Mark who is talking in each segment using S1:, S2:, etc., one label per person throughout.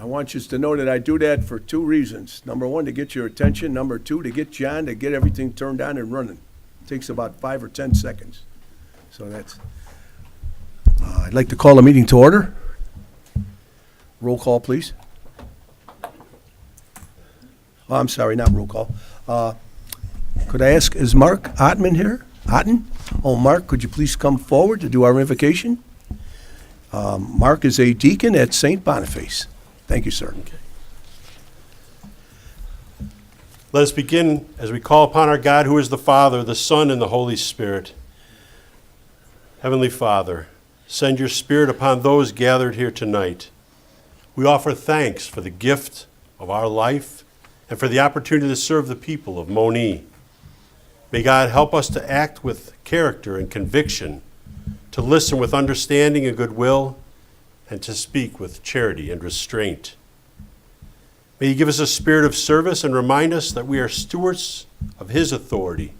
S1: want you to know that I do that for two reasons. Number one, to get your attention. Number two, to get John to get everything turned on and running. It takes about 5 or 10 seconds. So that's, I'd like to call the meeting to order. Roll call, please. Oh, I'm sorry, not roll call. Could I ask, is Mark Ottman here? Otten? Oh, Mark, could you please come forward to do our invocation? Mark is a deacon at St. Boniface. Thank you, sir.
S2: Okay. Let us begin as we call upon our God, who is the Father, the Son, and the Holy Spirit. Heavenly Father, send your Spirit upon those gathered here tonight. We offer thanks for the gift of our life and for the opportunity to serve the people of Monee. May God help us to act with character and conviction, to listen with understanding and goodwill, and to speak with charity and restraint. May He give us a spirit of service and remind us that we are stewards of His authority.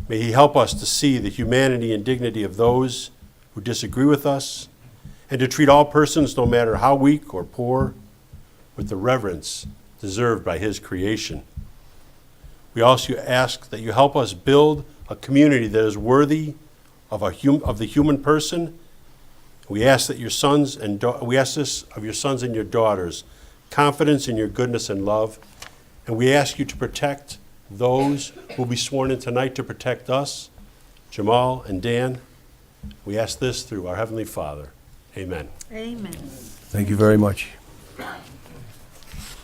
S2: May He help us to see the humanity and dignity of those who disagree with us, and to treat all persons, no matter how weak or poor, with the reverence deserved by His creation. We also ask that you help us build a community that is worthy of the human person. We ask that we ask this of your sons and your daughters, confidence in your goodness and love, and we ask you to protect those who will be sworn in tonight, to protect us, Jamal and Dan. We ask this through our Heavenly Father. Amen.
S3: Amen.
S1: Thank you very much.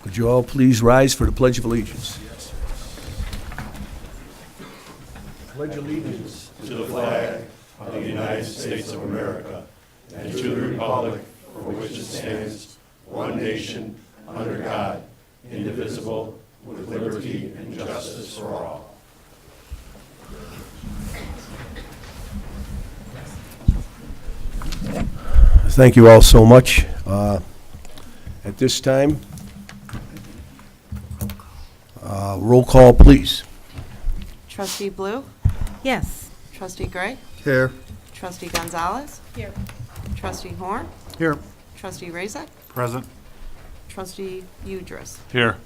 S1: Could you all please rise for the Pledge of Allegiance? Pledge allegiance
S2: To the flag of the United States of America and to the republic for which it stands, one nation, under God, indivisible, with liberty and justice for all.
S1: Thank you all so much. At this time, roll call, please.
S4: Trustee Blue?
S3: Yes.
S4: Trustee Gray?
S5: Here.
S4: Trustee Gonzalez?
S3: Here.
S4: Trustee Horn?
S5: Here.
S4: Trustee Razak?
S5: Present.
S4: Trustee Udris?
S5: Here.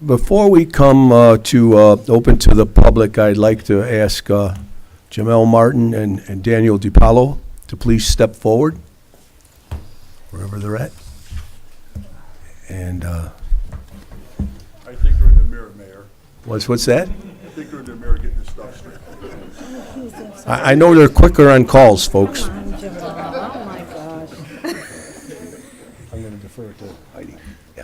S1: Before we come to open to the public, I'd like to ask Jamel Martin and Daniel DiPaolo to please step forward, wherever they're at. And
S6: I think they're in the mirror, Mayor.
S1: what's that?
S6: I think they're in the mirror getting this stuff straight.
S1: I know they're quicker on calls, folks.
S3: Oh, my gosh.
S1: I'm going to defer to Heidi. Yeah.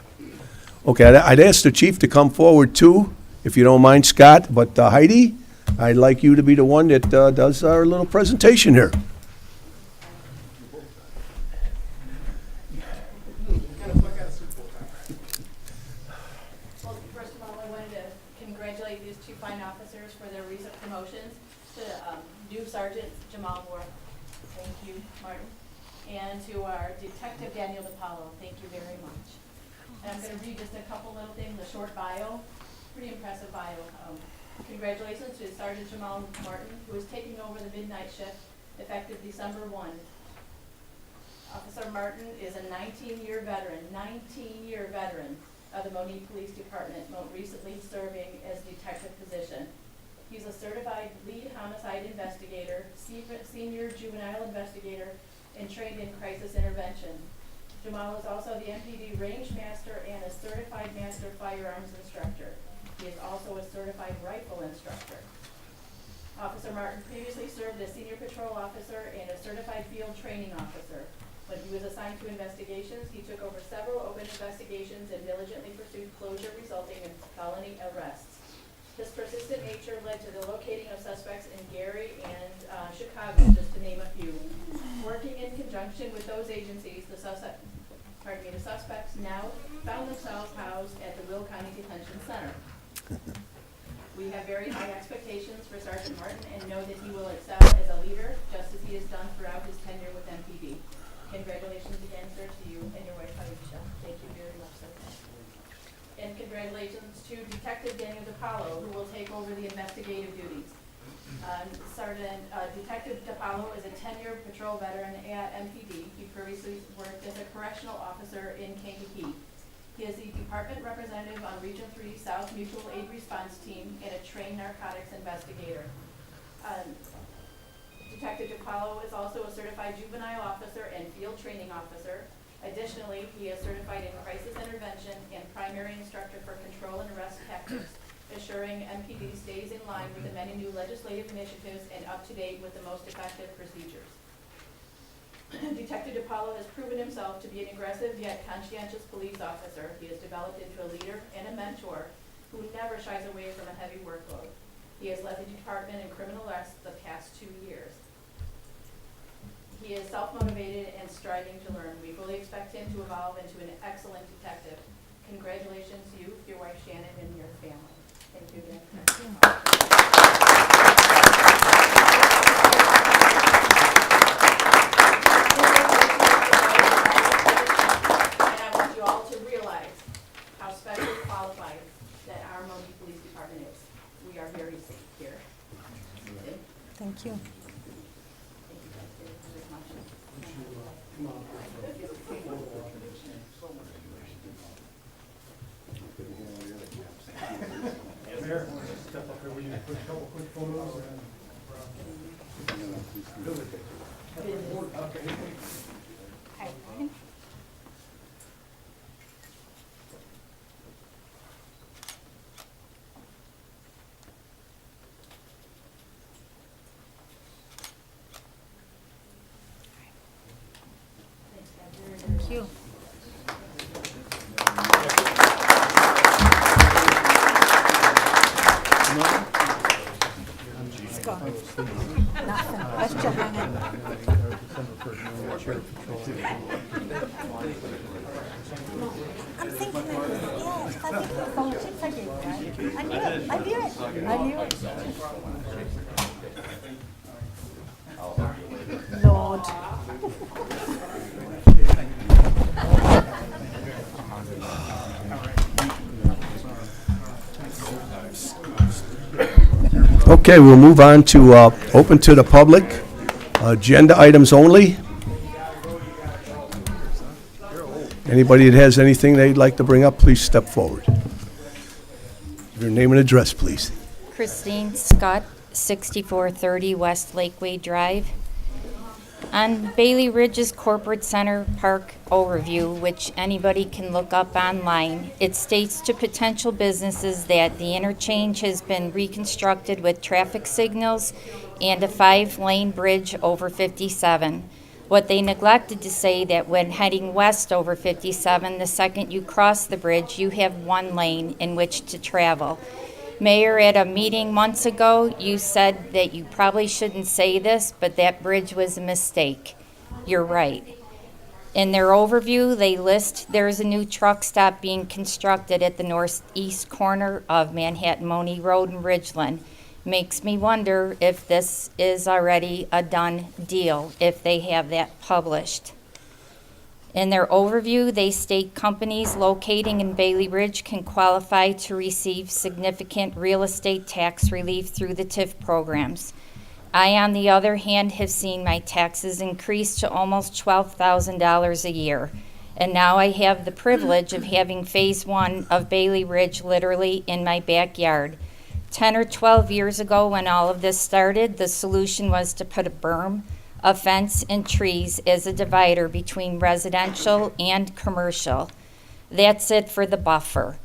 S1: Okay, I'd ask the chief to come forward too, if you don't mind, Scott. But Heidi, I'd like you to be the one that does our little presentation here.
S7: Well, first of all, I wanted to congratulate these two fine officers for their recent promotions to new Sergeant Jamal Moore. Thank you, Martin. And to our Detective Daniel DiPaolo. Thank you very much. And I'm going to read just a couple little things, a short bio, pretty impressive bio. Congratulations to Sergeant Jamal Martin, who is taking over the midnight shift effective December 1. Officer Martin is a 19-year veteran of the Monee Police Department, most recently serving as detective position. He's a certified lead homicide investigator, senior juvenile investigator, and trained in crisis intervention. Jamal is also the MPD range master and a certified master firearms instructor. He is also a certified rifle instructor. Officer Martin previously served as senior patrol officer and a certified field training officer. When he was assigned to investigations, he took over several open investigations and diligently pursued closure, resulting in felony arrests. His persistent nature led to the locating of suspects in Gary and Chicago, just to name a few. Working in conjunction with those agencies, the suspects now found themselves housed at the Will County Detention Center. We have very high expectations for Sergeant Martin and know that he will excel as a leader, just as he has done throughout his tenure with MPD. Congratulations again, sir, to you and your wife, Alicia. Thank you very much, sir. And congratulations to Detective Daniel DiPaolo, who will take over the investigative duties. Detective DiPaolo is a 10-year patrol veteran at MPD. He previously worked as a correctional officer in Kankakee. He is the department representative on Region 3 South Mutual Aid Response Team and a trained narcotics investigator. Detective DiPaolo is also a certified juvenile officer and field training officer. Additionally, he is certified in crisis intervention and primary instructor for control and arrest tactics, assuring MPD stays in line with the many new legislative initiatives and up to date with the most effective procedures. Detective DiPaolo has proven himself to be an aggressive yet conscientious police officer. He has developed into a leader and a mentor who never shies away from a heavy workload. He has led the department in criminal arrests the past 2 years. He is self-motivated and striving to learn. We fully expect him to evolve into an excellent detective. Congratulations to you, your wife Shannon, and your family. Thank you again. And I want you all to realize how specially qualified that our Monee Police Department is. We are very safe here.
S3: Thank you.
S5: Mayor, step up here, we need to put a couple quick photos.
S3: Thank you. Let's go. Nothing. Let's just hang it. I'm thinking that, yes, I think the phone tips I gave you, right? I knew it. I knew it. I knew it. Lord.
S1: Okay, we'll move on to open to the public. Agenda items only. Anybody that has anything they'd like to bring up, please step forward. Your name and address, please.
S8: Christine Scott, 6430 West Lakeway Drive. On Bailey Ridge's Corporate Center Park overview, which anybody can look up online, it states to potential businesses that the interchange has been reconstructed with traffic signals and a 5-lane bridge over 57. What they neglected to say that when heading west over 57, the second you cross the bridge, you have 1 lane in which to travel. Mayor, at a meeting months ago, you said that you probably shouldn't say this, but that bridge was a mistake. You're right. In their overview, they list there's a new truck stop being constructed at the northeast corner of Manhattan Monee Road in Ridgeland. Makes me wonder if this is already a done deal, if they have that published. In their overview, they state companies locating in Bailey Ridge can qualify to receive significant real estate tax relief through the TIF programs. I, on the other hand, have seen my taxes increase to almost $12,000 a year. And now I have the privilege of having phase 1 of Bailey Ridge literally in my backyard. 10 or 12 years ago when all of this started, the solution was to put a berm, a fence, and trees as a divider between residential and commercial. That's it for the buffer.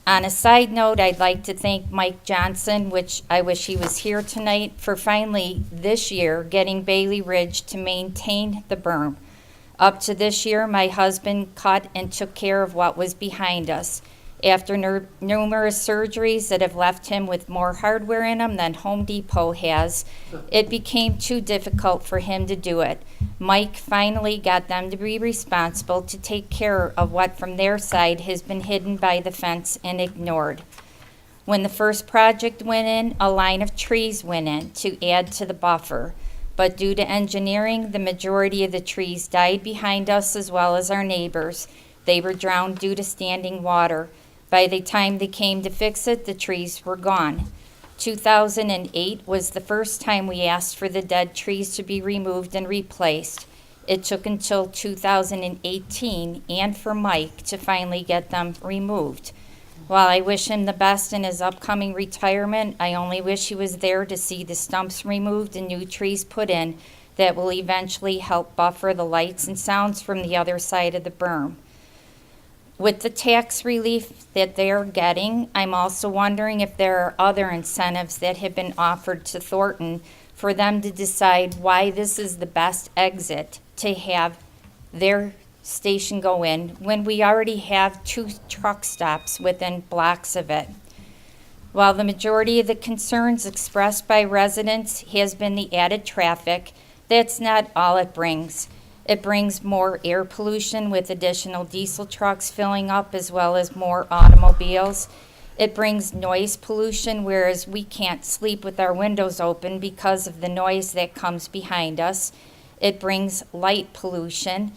S8: On a side note, I'd like to thank Mike Johnson, which I wish he was here tonight, for finally this year getting Bailey Ridge to maintain the berm. Up to this year, my husband cut and took care of what was behind us. After numerous surgeries that have left him with more hardware in him than Home Depot has, it became too difficult for him to do it. Mike finally got them to be responsible to take care of what from their side has been hidden by the fence and ignored. When the first project went in, a line of trees went in to add to the buffer. But due to engineering, the majority of the trees died behind us as well as our neighbors. They were drowned due to standing water. By the time they came to fix it, the trees were gone. 2008 was the first time we asked for the dead trees to be removed and replaced. It took until 2018 and for Mike to finally get them removed. While I wish him the best in his upcoming retirement, I only wish he was there to see the stumps removed and new trees put in that will eventually help buffer the lights and sounds from the other side of the berm. With the tax relief that they're getting, I'm also wondering if there are other incentives that have been offered to Thornton for them to decide why this is the best exit to have their station go in when we already have 2 truck stops within blocks of it. While the majority of the concerns expressed by residents has been the added traffic, that's not all it brings. It brings more air pollution with additional diesel trucks filling up as well as more automobiles. It brings noise pollution, whereas we can't sleep with our windows open because of the noise that comes behind us. It brings light pollution.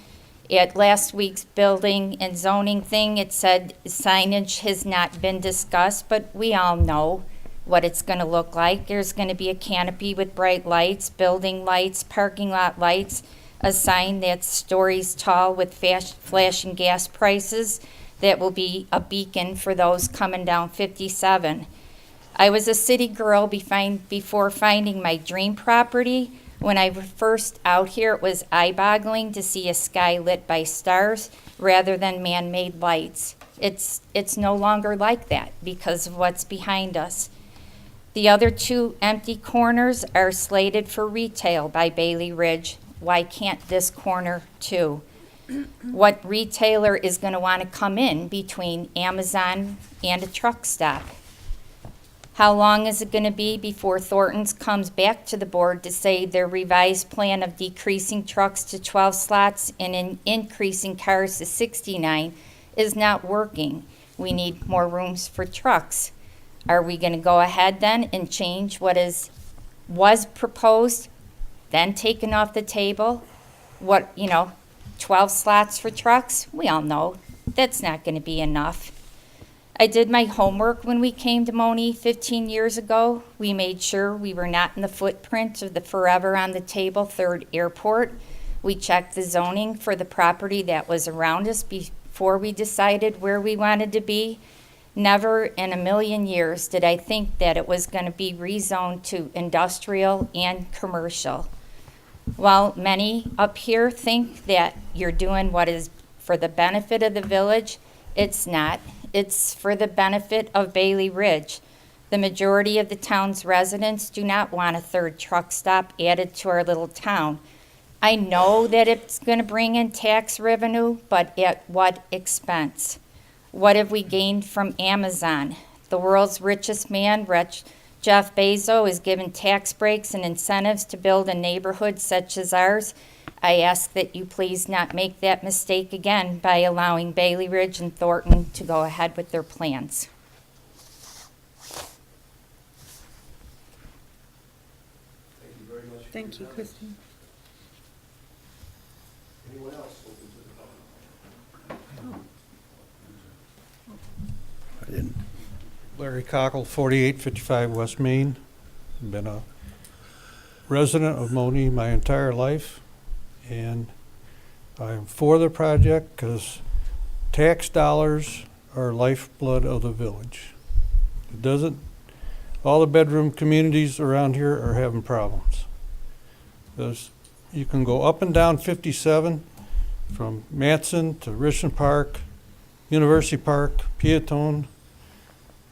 S8: At last week's building and zoning thing, it said signage has not been discussed, but we all know what it's going to look like. There's going to be a canopy with bright lights, building lights, parking lot lights, a sign that's stories tall with flashing gas prices that will be a beacon for those coming down 57. I was a city girl before finding my dream property. When I was first out here, it was eye-boggling to see a sky lit by stars rather than man-made lights. It's no longer like that because of what's behind us. The other 2 empty corners are slated for retail by Bailey Ridge. Why can't this corner too? What retailer is going to want to come in between Amazon and a truck stop? How long is it going to be before Thornton's comes back to the board to say their revised plan of decreasing trucks to 12 slots and increasing cars to 69 is not working? We need more rooms for trucks. Are we going to go ahead then and change what was proposed, then taken off the table? 12 slots for trucks? We all know that's not going to be enough. I did my homework when we came to Monee 15 years ago. We made sure we were not in the footprint of the forever on the table third airport. We checked the zoning for the property that was around us before we decided where we wanted to be. Never in a million years did I think that it was going to be rezoned to industrial and commercial. While many up here think that you're doing what is for the benefit of the village, it's not. It's for the benefit of Bailey Ridge. The majority of the town's residents do not want a 3rd truck stop added to our little town. I know that it's going to bring in tax revenue, but at what expense? What have we gained from Amazon? The world's richest man, Jeff Bezos, is given tax breaks and incentives to build a neighborhood such as ours. I ask that you please not make that mistake again by allowing Bailey Ridge and Thornton to go ahead with their plans.
S4: Thank you, Christine.
S2: Anyone else open to the public?
S1: I didn't.
S5: Larry Cockle, 4855 West Main. Been a resident of Monee my entire life, and I'm for the project because tax dollars are lifeblood of the village. It doesn't, all the bedroom communities around here are having problems. You can go up and down 57 from Matson to Richmond Park, University Park, Peatone,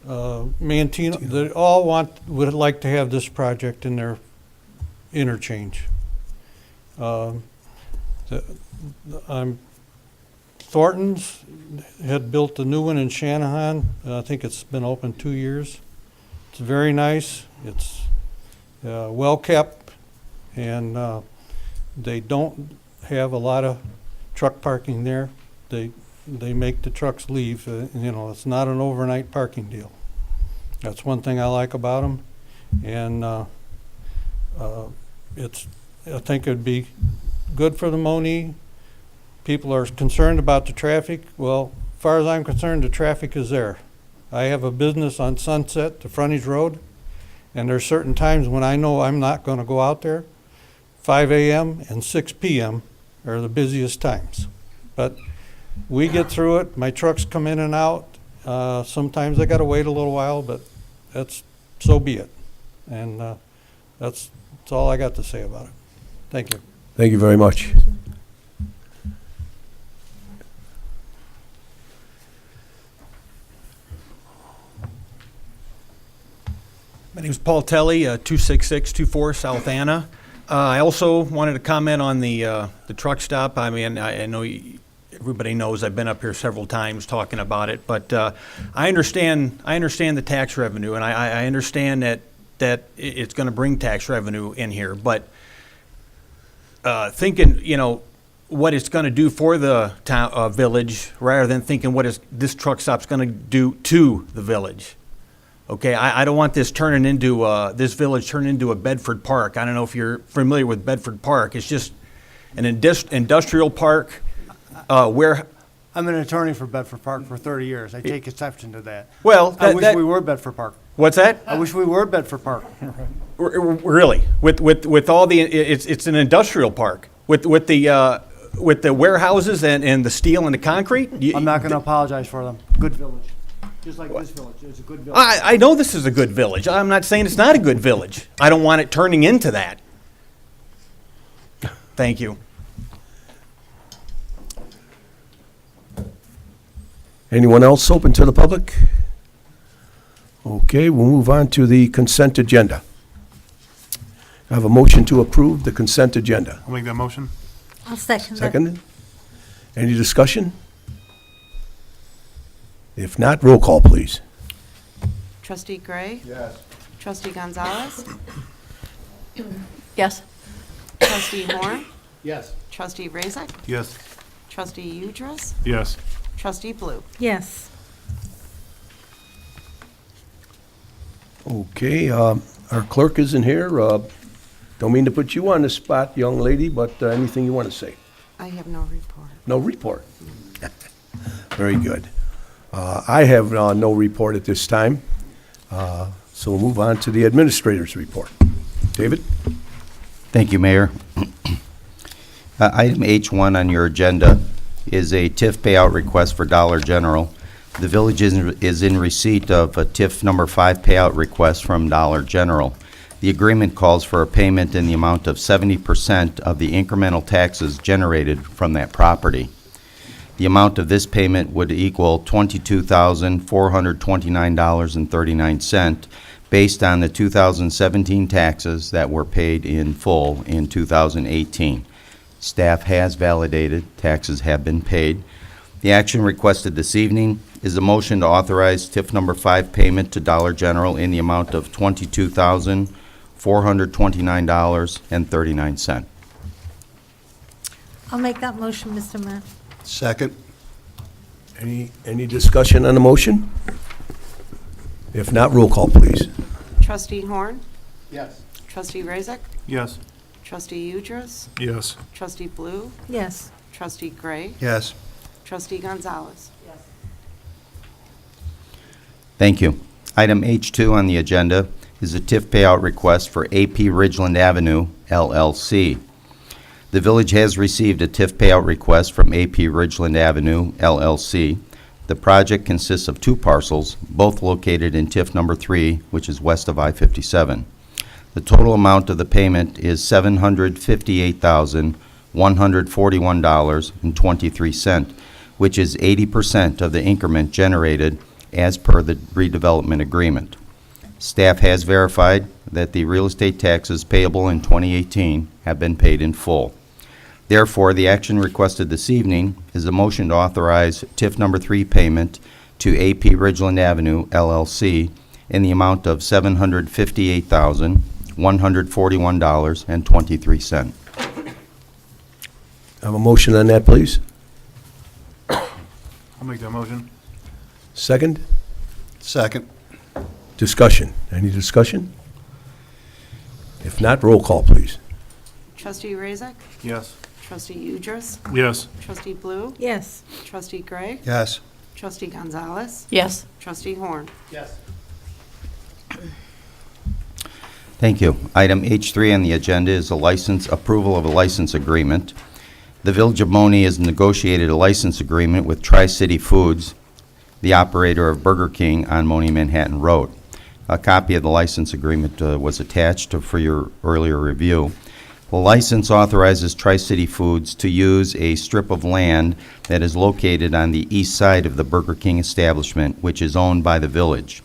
S5: Mantino. They all would like to have this project in their interchange. Thornton's had built a new one in Shanahan. I think it's been open 2 years. It's very nice. It's well kept, and they don't have a lot of truck parking there. They make the trucks leave. It's not an overnight parking deal. That's one thing I like about them, and I think it'd be good for the Monee. People are concerned about the traffic. Well, as far as I'm concerned, the traffic is there. I have a business on Sunset, the frontage road, And there's certain times when I know I'm not gonna go out there. 5 a.m. and 6 p.m. are the busiest times. But we get through it, my trucks come in and out. Sometimes I gotta wait a little while, but so be it. And that's all I got to say about it. Thank you.
S1: Thank you very much.
S9: My name is Paul Telly, 26624 South Anna. I also wanted to comment on the truck stop. I mean, I know everybody knows I've been up here several times talking about it, but I understand the tax revenue, and I understand that it's going to bring tax revenue in here, but thinking, what it's going to do for the town, village, rather than thinking this truck stop's going to do to the village. Okay, I don't want this turning into this village turning into a Bedford Park. I don't know if you're familiar with Bedford Park. It's just an industrial park where.
S10: I'm an attorney for Bedford Park for 30 years. I take exception to that.
S9: Well,
S10: I wish we were Bedford Park.
S9: What's that?
S10: I wish we were Bedford Park.
S9: Really, with all the it's an industrial park with the warehouses and the steel and the concrete.
S10: I'm not going to apologize for them. Good village. Just like this village. It's a good village.
S9: I know this is a good village. I'm not saying it's not a good village. I don't want it turning into that. Thank you.
S1: Anyone else open to the public? Okay, we'll move on to the consent agenda. I have a motion to approve the consent agenda.
S6: I'll make that motion.
S3: I'll second that.
S1: Seconded? Any discussion? If not, roll call, please.
S4: Trustee Gray?
S6: Yes.
S4: Trustee Gonzalez?
S3: Yes.
S4: Trustee Horn?
S10: Yes.
S4: Trustee Razak?
S6: Yes.
S4: Trustee Udress?
S6: Yes.
S4: Trustee Blue?
S3: Yes.
S1: Okay, our clerk isn't here. Don't mean to put you on the spot, young lady, but anything you want to say?
S4: I have no report.
S1: No report. Very good. I have no report at this time, so we'll move on to the administrator's report. David?
S11: Thank you, Mayor. Item H1 on your agenda is a TIF payout request for Dollar General. The village is in receipt of a TIF number 5 payout request from Dollar General. The agreement calls for a payment in the amount of 70% of the incremental taxes generated from that property. The amount of this payment would equal $22,429.39 based on the 2017 taxes that were paid in full in 2018. Staff has validated, taxes have been paid. The action requested this evening is a motion to authorize TIF number 5 payment to Dollar General in the amount of $22,429.39.
S3: I'll make that motion, Mr. Mayor.
S11: Second.
S1: Any discussion on the motion? If not, roll call, please.
S4: Trustee Horn?
S10: Yes.
S4: Trustee Razak?
S6: Yes.
S4: Trustee Udress?
S6: Yes.
S4: Trustee Blue?
S3: Yes.
S4: Trustee Gray?
S11: Yes.
S4: Trustee Gonzalez?
S7: Yes.
S11: Thank you. Item H2 on the agenda is a TIF payout request for AP Ridgeland Avenue, LLC. The village has received a TIF payout request from AP Ridgeland Avenue, LLC. The project consists of 2 parcels, both located in TIF number 3, which is west of I-57. The total amount of the payment is $758,141.23, which is 80% of the increment generated as per the redevelopment agreement. Staff has verified that the real estate taxes payable in 2018 have been paid in full. Therefore, the action requested this evening is a motion to authorize TIF number 3 payment to AP Ridgeland Avenue, LLC, in the amount of $758,141.23.
S1: Have a motion on that, please.
S6: I'll make that motion.
S1: Second?
S11: Second.
S1: Discussion. Any discussion? If not, roll call, please.
S4: Trustee Razak?
S6: Yes.
S4: Trustee Udress?
S6: Yes.
S4: Trustee Blue?
S3: Yes.
S4: Trustee Gray?
S11: Yes.
S4: Trustee Gonzalez?
S3: Yes.
S4: Trustee Horn?
S10: Yes.
S11: Thank you. Item H3 on the agenda is approval of a license agreement. The Village of Monee has negotiated a license agreement with Tri-City Foods, the operator of Burger King on Monee Manhattan Road. A copy of the license agreement was attached for your earlier review. The license authorizes Tri-City Foods to use a strip of land that is located on the east side of the Burger King establishment, which is owned by the village.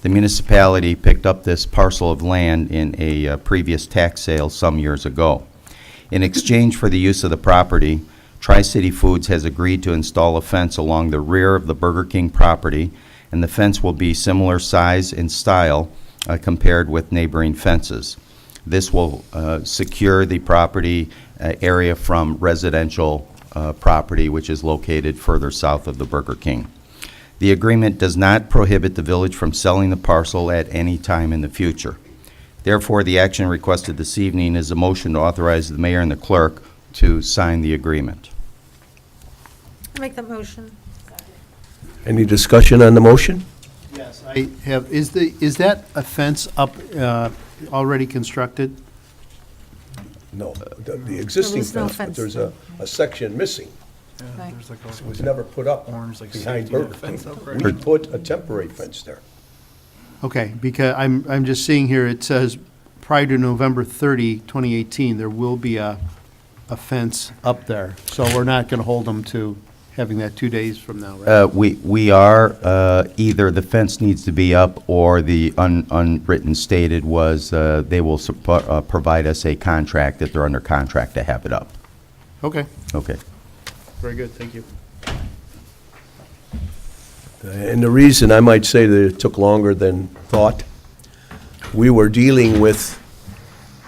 S11: The municipality picked up this parcel of land in a previous tax sale some years ago. In exchange for the use of the property, Tri-City Foods has agreed to install a fence along the rear of the Burger King property, and the fence will be similar size and style compared with neighboring fences. This will secure the property area from residential property, which is located further south of the Burger King. The agreement does not prohibit the village from selling the parcel at any time in the future. Therefore, the action requested this evening is a motion to authorize the mayor and the clerk to sign the agreement.
S3: I make that motion.
S1: Any discussion on the motion?
S12: Yes, I have, is that a fence up, already constructed?
S1: No, the existing
S3: was no
S1: fence, but
S3: fence
S1: there's
S3: there.
S1: a section missing.
S6: Yeah, there's like
S1: It was never put up
S6: Orange, like,
S1: behind
S6: safety net
S1: Burger
S6: fence
S1: King.
S6: up right
S1: We put a temporary fence there.
S12: Okay, because I'm just seeing here, it says prior to November 30, 2018, there will be a fence up there. So we're not going to hold them to having that 2 days from now, right?
S11: We are, either the fence needs to be up or the unwritten stated was they will provide us a contract, that they're under contract to have it up.
S12: Okay,
S11: Okay.
S12: very good, thank you.
S1: And the reason I might say that it took longer than thought, we were dealing with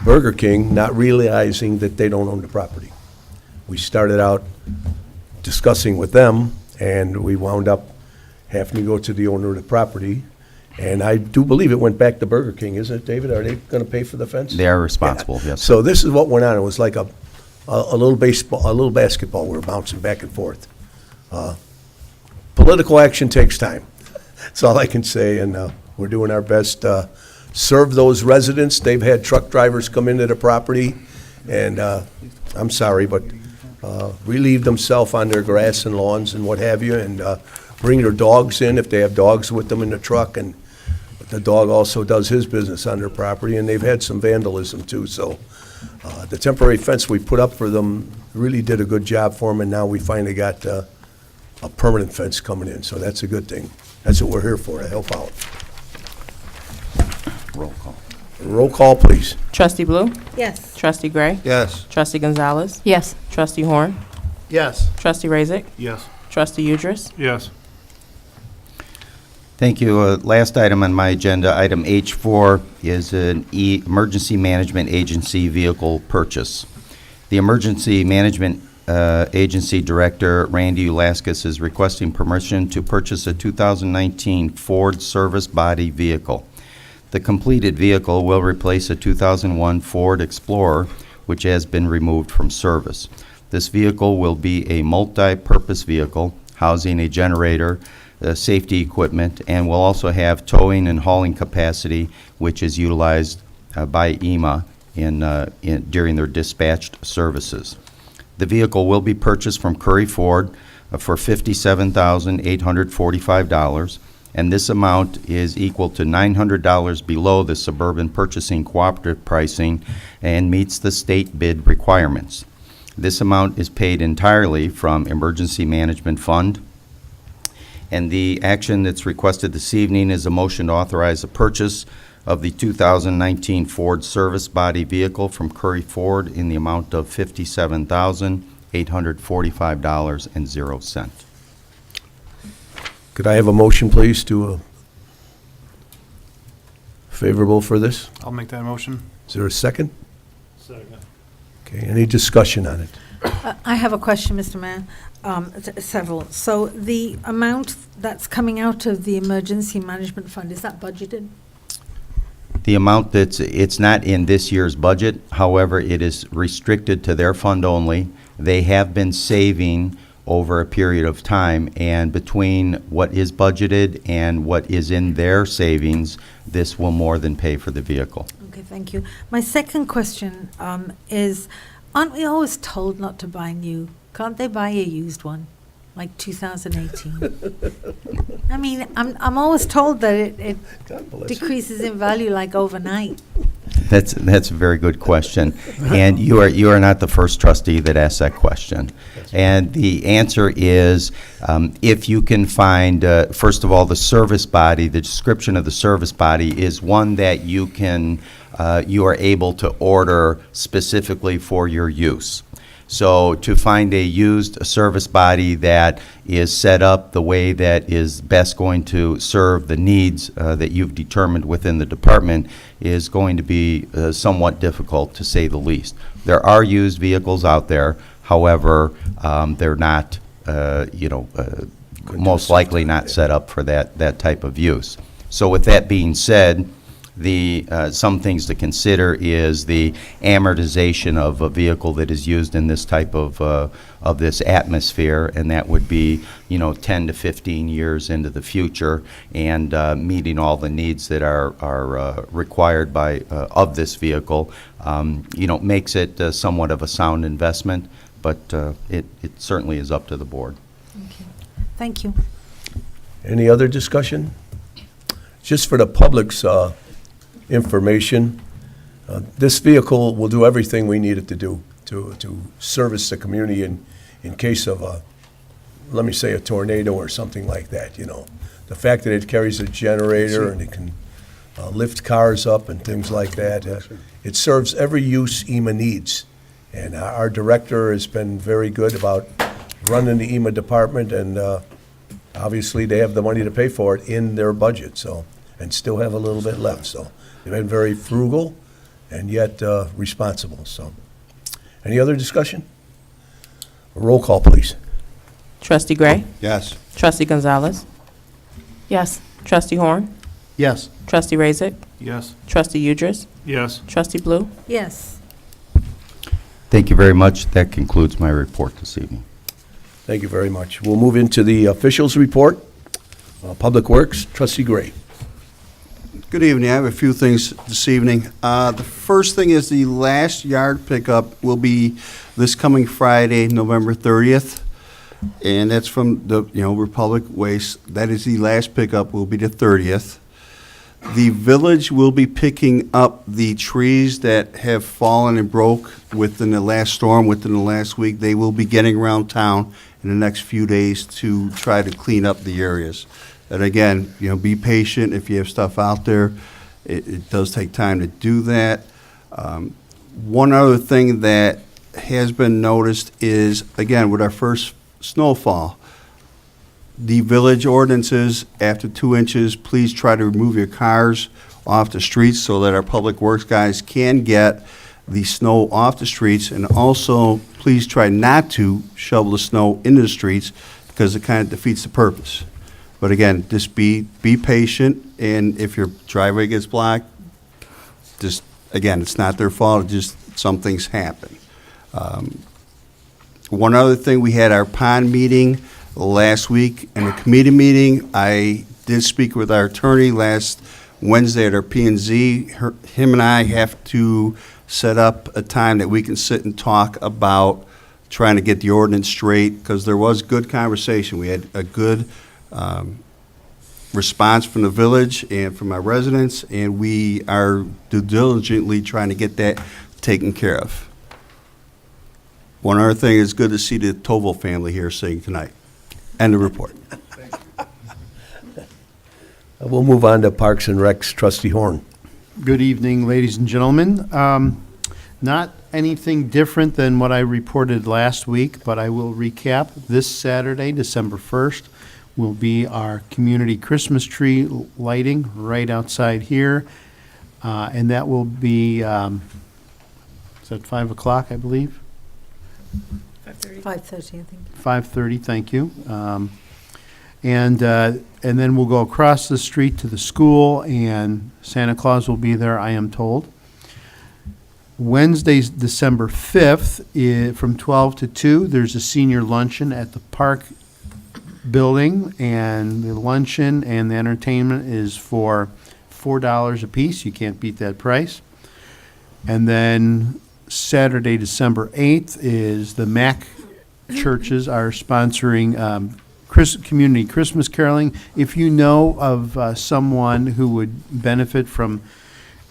S1: Burger King, not realizing that they don't own the property. We started out discussing with them, and we wound up having to go to the owner of the property. And I do believe it went back to Burger King, isn't it, David? Are they going to pay for the fence?
S11: They are responsible,
S1: Yeah.
S11: yes.
S1: So this is what went on. It was like a little baseball, a little basketball. We were bouncing back and forth. Political action takes time. That's all I can say, and we're doing our best to serve those residents. They've had truck drivers come into the property, and I'm sorry, but relieve themselves on their grass and lawns and what have you, and bring their dogs in if they have dogs with them in the truck, and the dog also does his business on their property, and they've had some vandalism too, so the temporary fence we put up for them really did a good job for them, and now we finally got a permanent fence coming in, so that's a good thing. That's what we're here for, to help out.
S11: Roll call.
S1: Roll call, please.
S13: Trustee Blue?
S3: Yes.
S13: Trustee Gray?
S1: Yes.
S13: Trustee Gonzalez?
S8: Yes.
S13: Trustee Horn?
S12: Yes.
S13: Trustee Razak?
S6: Yes.
S13: Trustee Udris?
S6: Yes.
S11: Thank you. Last item on my agenda, item H4, is an Emergency Management Agency vehicle purchase. The Emergency Management Agency Director, Randy Ulaskis, is requesting permission to purchase a 2019 Ford service body vehicle. The completed vehicle will replace a 2001 Ford Explorer, which has been removed from service. This vehicle will be a multi-purpose vehicle housing a generator, safety equipment, and will also have towing and hauling capacity, which is utilized by EMA during their dispatched services. The vehicle will be purchased from Curry Ford for $57,845, and this amount is equal to $900 below the Suburban Purchasing Cooperative pricing and meets the state bid requirements. This amount is paid entirely from Emergency Management Fund. And the action that's requested this evening is a motion to authorize the purchase of the 2019 Ford service body vehicle from Curry Ford in the amount of $57,845.00.
S1: Could I have a motion, please, to favorable for this?
S6: I'll make that motion.
S1: Is there a second?
S6: Second.
S1: Okay, any discussion on it?
S3: I have a question, Mr. Mayor. Several. So the amount that's coming out of the Emergency Management Fund, is that budgeted?
S11: The amount it's not in this year's budget, however, it is restricted to their fund only. They have been saving over a period of time, and between what is budgeted and what is in their savings, this will more than pay for the vehicle.
S3: Okay, thank you. My second question is, aren't we always told not to buy new? Can't they buy a used one, like 2018? I mean, I'm always told that it
S1: God bless you.
S3: decreases in value like overnight.
S11: That's a very good question, and you are not the first trustee that asked that question. And the answer is, if you can find, first of all, the service body, the description of the service body is one that you are able to order specifically for your use. So to find a used service body that is set up the way that is best going to serve the needs that you've determined within the department is going to be somewhat difficult, to say the least. There are used vehicles out there, however, they're not, most likely not set up for that type of use. So with that being said, some things to consider is the amortization of a vehicle that is used in this type of this atmosphere, and that would be 10 to 15 years into the future, and meeting all the needs that are required of this vehicle, makes it somewhat of a sound investment, but it certainly is up to the board.
S3: Okay. Thank you.
S1: Any other discussion? Just for the public's information, this vehicle will do everything we need it to do to service the community in case of let me say, a tornado or something like that, The fact that it carries a generator and it can lift cars up and things like that, it serves every use EMA needs. And our director has been very good about running the EMA department, and obviously they have the money to pay for it in their budget, and still have a little bit left, so. They've been very frugal and yet responsible. So, any other discussion? Roll call, please.
S13: Trustee Gray?
S6: Yes.
S13: Trustee Gonzalez?
S8: Yes.
S13: Trustee Horn?
S12: Yes.
S13: Trustee Razik?
S6: Yes.
S13: Trustee Udris?
S6: Yes.
S13: Trustee Blue?
S3: Yes.
S11: Thank you very much. That concludes my report this evening.
S1: Thank you very much. We'll move into the officials' report. Public Works, Trustee Gray.
S12: Good evening. I have a few things this evening. The first thing is the last yard pickup will be this coming Friday, November 30th. And that's from the, Republic Waste. That is the last pickup, will be the 30th. The village will be picking up the trees that have fallen and broke within the last storm, within the last week. They will be getting around town in the next few days to try to clean up the areas. And again, be patient if you have stuff out there. It does take time to do that. One other thing that has been noticed is, again, with our first snowfall, the village ordinances, after 2 inches, please try to remove your cars off the streets so that our public works guys can get the snow off the streets. And also, please try not to shovel the snow into the streets because it kind of defeats the purpose. But again, just be patient, and if your driveway gets blocked, just, again, it's not their fault, just some things happen. One other thing, we had our pond meeting last week, and a committee meeting. I did speak with our attorney last Wednesday at our P&Z. Him and I have to set up a time that we can sit and talk about trying to get the ordinance straight, because there was good conversation. We had a good response from the village and from our residents, and we are diligently trying to get that taken care of. One other thing, it's good to see the Toval family here sing tonight. End of report.
S1: We'll move on to Parks and Recs, Trustee Horn.
S12: Good evening, ladies and gentlemen. Not anything different than what I reported last week, but I will recap. This Saturday, December 1st, will be our community Christmas tree lighting right outside here. And that will be, is that 5 o'clock, I believe?
S3: 5:30, I think.
S12: 5:30, thank you. And then we'll go across the street to the school, and Santa Claus will be there, I am told. Wednesday, December 5th, from 12 to 2, there's a senior luncheon at the park building, and the luncheon and the entertainment is for $4 a piece. You can't beat that price. And then Saturday, December 8th is the MAC churches are sponsoring community Christmas caroling. If you know of someone who would benefit from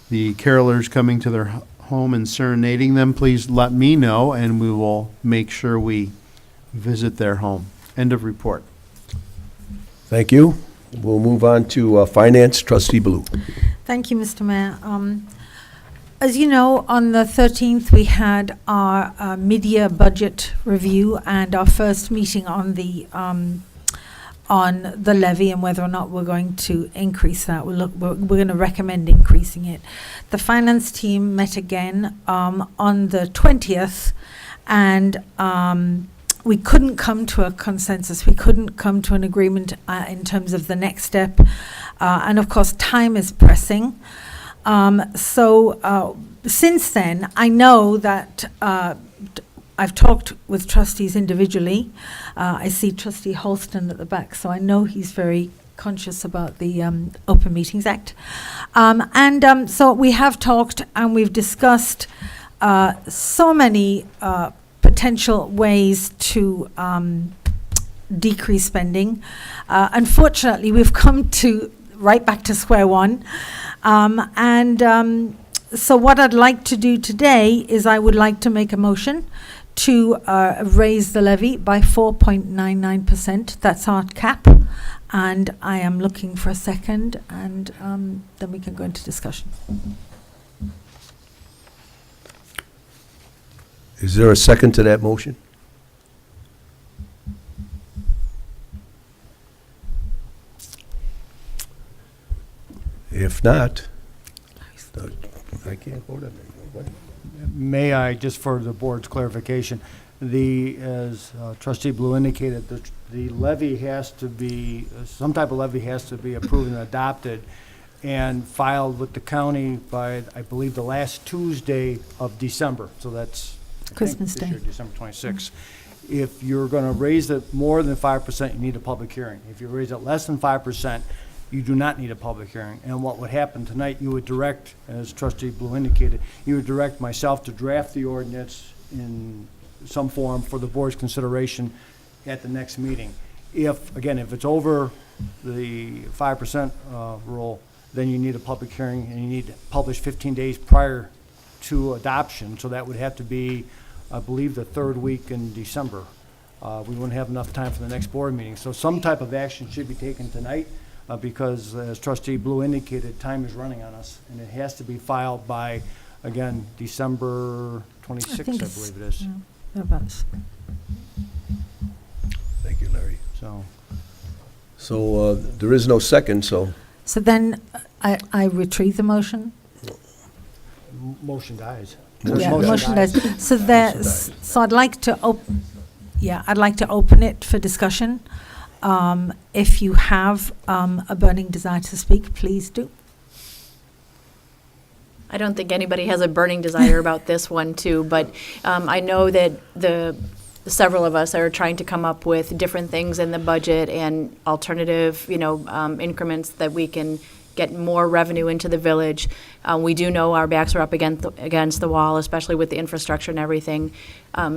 S12: the carolers coming to their home and serenading them, please let me know, and we will make sure we visit their home. End of report.
S1: Thank you. We'll move on to Finance, Trustee Blue.
S3: Thank you, Mr. Mayor. As you know, on the 13th, we had our mid-year budget review and our first meeting on the levy and whether or not we're going to increase that. We're going to recommend increasing it. The finance team met again on the 20th, and we couldn't come to a consensus. We couldn't come to an agreement in terms of the next step. And of course, time is pressing. Since then, I know that I've talked with trustees individually. I see Trustee Holston at the back, so I know he's very conscious about the Open Meetings Act. So we have talked and we've discussed so many potential ways to decrease spending. Unfortunately, we've come right back to square one. So what I'd like to do today is I would like to make a motion to raise the levy by 4.99%. That's our cap. And I am looking for a second, and then we can go into discussion.
S1: Is there a second to that motion? If not, I can't vote on it.
S10: May I, just for the board's clarification, as Trustee Blue indicated, the levy has to be, some type of levy has to be approved and adopted and filed with the county by, I believe, the last Tuesday of December. So that's
S3: Christmas
S10: this
S3: Day.
S10: year, December 26th. If you're going to raise it more than 5%, you need a public hearing. If you raise it less than 5%, you do not need a public hearing. And what would happen tonight, you would direct, as Trustee Blue indicated, you would direct myself to draft the ordinance in some form for the board's consideration at the next meeting. If it's over the 5% rule, then you need a public hearing and you need to publish 15 days prior to adoption. So that would have to be, I believe, the third week in December. We wouldn't have enough time for the next board meeting. So some type of action should be taken tonight. Because, as Trustee Blue indicated, time is running on us, and it has to be filed by, again, December 26th, I believe it is.
S3: Thereabouts.
S1: Thank you, Larry.
S10: So,
S1: There is no second, so
S3: So then I retrieve the motion.
S10: motion dies.
S3: Yeah, motion dies. So I'd like to I'd like to open it for discussion. If you have a burning desire to speak, please do.
S7: I don't think anybody has a burning desire about this one too, but I know that several of us are trying to come up with different things in the budget and alternative, increments that we can get more revenue into the village. We do know our backs are up against the wall, especially with the infrastructure and everything.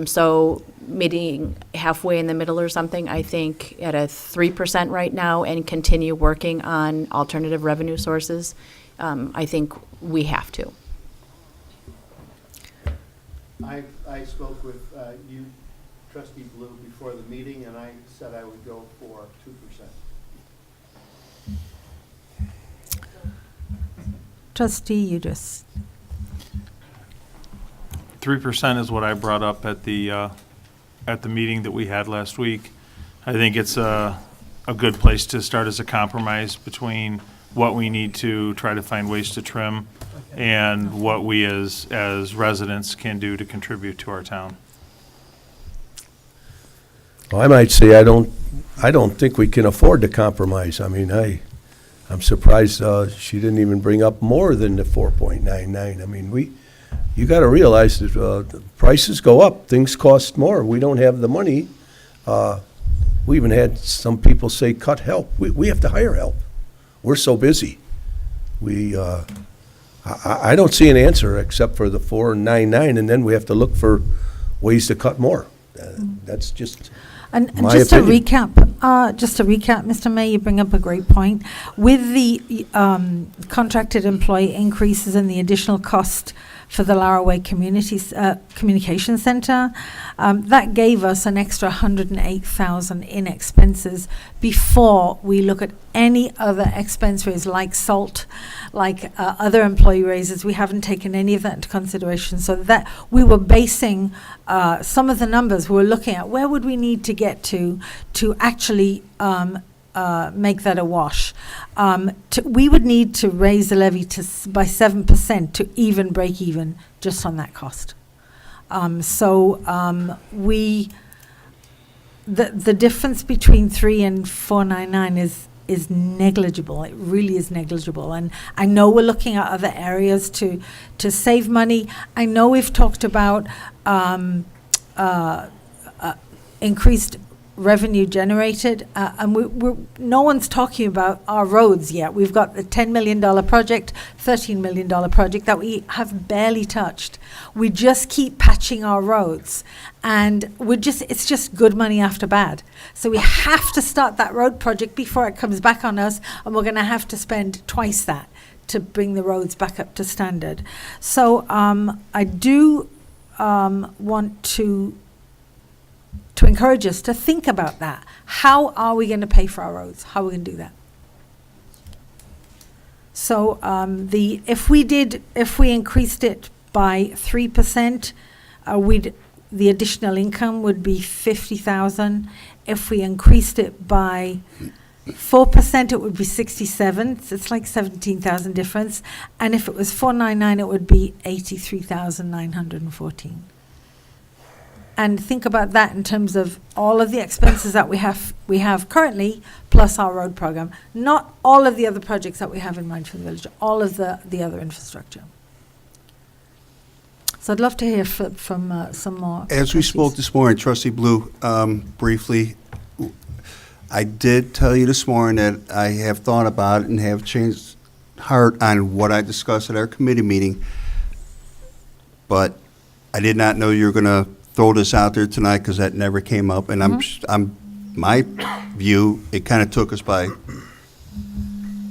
S7: So meeting halfway in the middle or something, I think at a 3% right now, and continue working on alternative revenue sources, I think we have to.
S12: I spoke with you, Trustee Blue, before the meeting, and I said I would go for 2%.
S3: Trustee Udris.
S6: 3% is what I brought up at the meeting that we had last week. I think it's a good place to start as a compromise between what we need to try to find ways to trim and what we as residents can do to contribute to our town.
S1: well, I might say I don't think we can afford to compromise. I mean, I'm surprised she didn't even bring up more than the 4.99. I mean, you got to realize that the prices go up, things cost more. We don't have the money. We even had some people say cut help. We have to hire help. We're so busy. We I don't see an answer except for the 499, and then we have to look for ways to cut more. That's just
S3: And
S1: my
S3: just
S1: opinion.
S3: to recap, Mr. May, you bring up a great point. With the contracted employee increases and the additional cost for the Laraway Communication Center, that gave us an extra 108,000 in expenses before we look at any other expense raise like SALT, like other employee raises. We haven't taken any of that into consideration. So that we were basing some of the numbers we were looking at, where would we need to get to actually make that a wash. We would need to raise the levy by 7% to even break even just on that cost. The difference between 3 and 499 is negligible. It really is negligible. And I know we're looking at other areas to save money. I know we've talked about increased revenue generated, and no one's talking about our roads yet. We've got the $10 million project, $13 million project that we have barely touched. We just keep patching our roads, and it's just good money after bad. So we have to start that road project before it comes back on us, and we're going to have to spend twice that to bring the roads back up to standard. So I do want to encourage us to think about that. How are we going to pay for our roads? How are we going to do that? So if we increased it by 3%, the additional income would be 50,000. If we increased it by 4%, it would be 67. So it's like 17,000 difference. And if it was 499, it would be 83,914. And think about that in terms of all of the expenses that we have currently, plus our road program. Not all of the other projects that we have in mind for the village, all of the other infrastructure. So I'd love to hear from some more.
S14: As we spoke this morning, Trustee Blue, briefly, I did tell you this morning that I have thought about it and have changed heart on what I discussed at our committee meeting, but I did not know you were going to throw this out there tonight because that never came up, and my view, it kind of took us by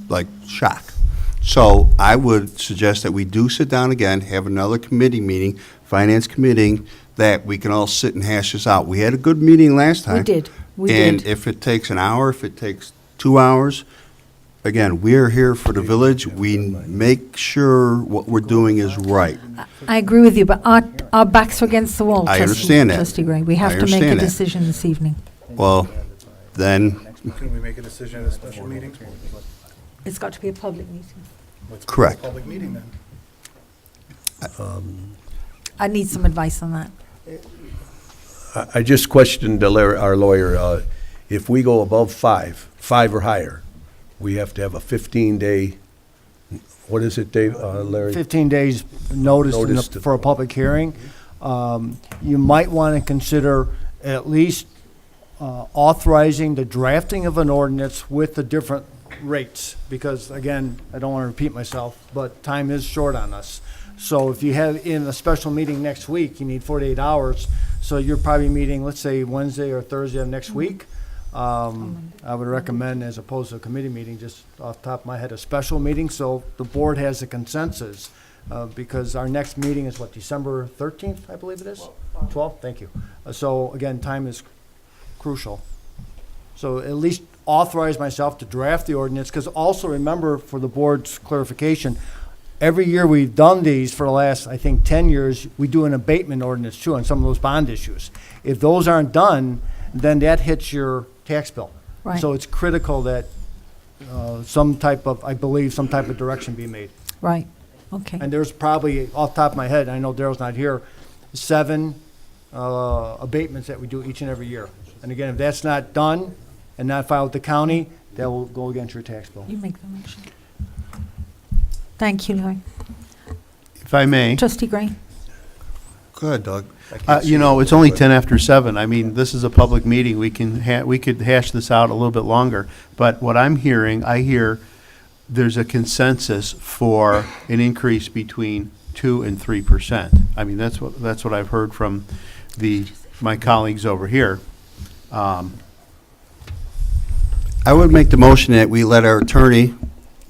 S14: like shock. So I would suggest that we do sit down again, have another committee meeting, finance committee, that we can all sit and hash this out. We had a good meeting last time.
S3: We did.
S14: And if it takes an hour, if it takes 2 hours, again, we are here for the village. We make sure what we're doing is right.
S3: I agree with you, but our backs are against the wall.
S14: I understand that.
S3: Trustee Gray, we have
S14: I
S3: to make a
S14: understand that.
S3: decision this evening.
S14: Well, then,
S15: Can we make a decision at a special meeting?
S3: It's got to be a public meeting.
S15: Let's
S14: Correct.
S15: make a public meeting then.
S3: I need some advice on that.
S1: I just questioned our lawyer, if we go above 5 or higher, we have to have a 15-day, what is it, Dave, Larry?
S10: 15 days notice
S1: Notice to-
S10: for a public hearing. You might want to consider at least authorizing the drafting of an ordinance with the different rates, because again, I don't want to repeat myself, but time is short on us. So if you have in a special meeting next week, you need 48 hours, so you're probably meeting, let's say, Wednesday or Thursday of next week. I would recommend, as opposed to a committee meeting, just off the top of my head, a special meeting, so the board has a consensus, because our next meeting is what, December 13th, I believe it is? 12th, thank you. So again, time is crucial. So at least authorize myself to draft the ordinance, because also remember, for the board's clarification, every year we've done these for the last, I think, 10 years, we do an abatement ordinance too on some of those bond issues. If those aren't done, then that hits your tax bill.
S3: Right.
S10: So it's critical that some type of direction be made.
S3: Right, okay.
S10: And there's probably, off the top of my head, I know Daryl's not here, 7 abatements that we do each and every year. And again, if that's not done and not filed with the county, that will go against your tax bill.
S3: You make the motion. Thank you, Larry.
S12: If I may.
S3: Trustee Gray?
S14: go ahead, Doug.
S12: You know, it's only 10 after 7. I mean, this is a public meeting. We could hash this out a little bit longer. But what I'm hearing, I hear there's a consensus for an increase between 2 and 3%. I mean, that's what I've heard from my colleagues over here.
S14: I would make the motion that we let our attorney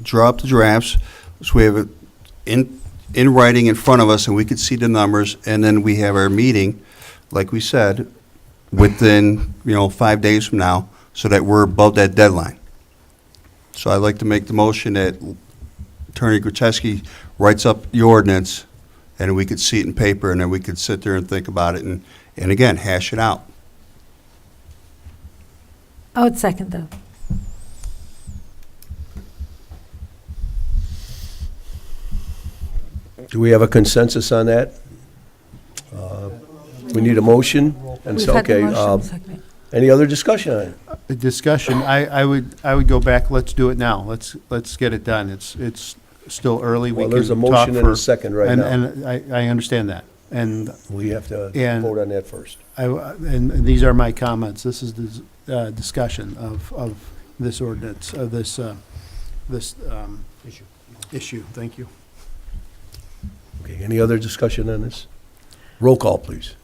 S14: draw up the drafts, so we have it in writing in front of us, and we could see the numbers, and then we have our meeting, like we said, within, 5 days from now, so that we're above that deadline. So I'd like to make the motion that Attorney Gruchewski writes up the ordinance, and we could see it in paper, and then we could sit there and think about it, and again, hash it out.
S3: I would second that.
S1: Do we have a consensus on that? We need a motion, and
S3: We've
S1: so,
S3: had the
S1: okay.
S3: motion, second.
S1: Any other discussion on it?
S12: The discussion, I would go back, let's do it now. Let's get it done. It's still early. We
S1: Well, there's a
S12: can talk
S1: motion and a
S12: for-
S1: second right now.
S12: And I understand that. And
S1: We have to
S12: And-
S1: vote on that first.
S12: and these are my comments. This is the discussion of this ordinance, of this issue. Thank you.
S1: Okay, any other discussion on this? Roll call, please.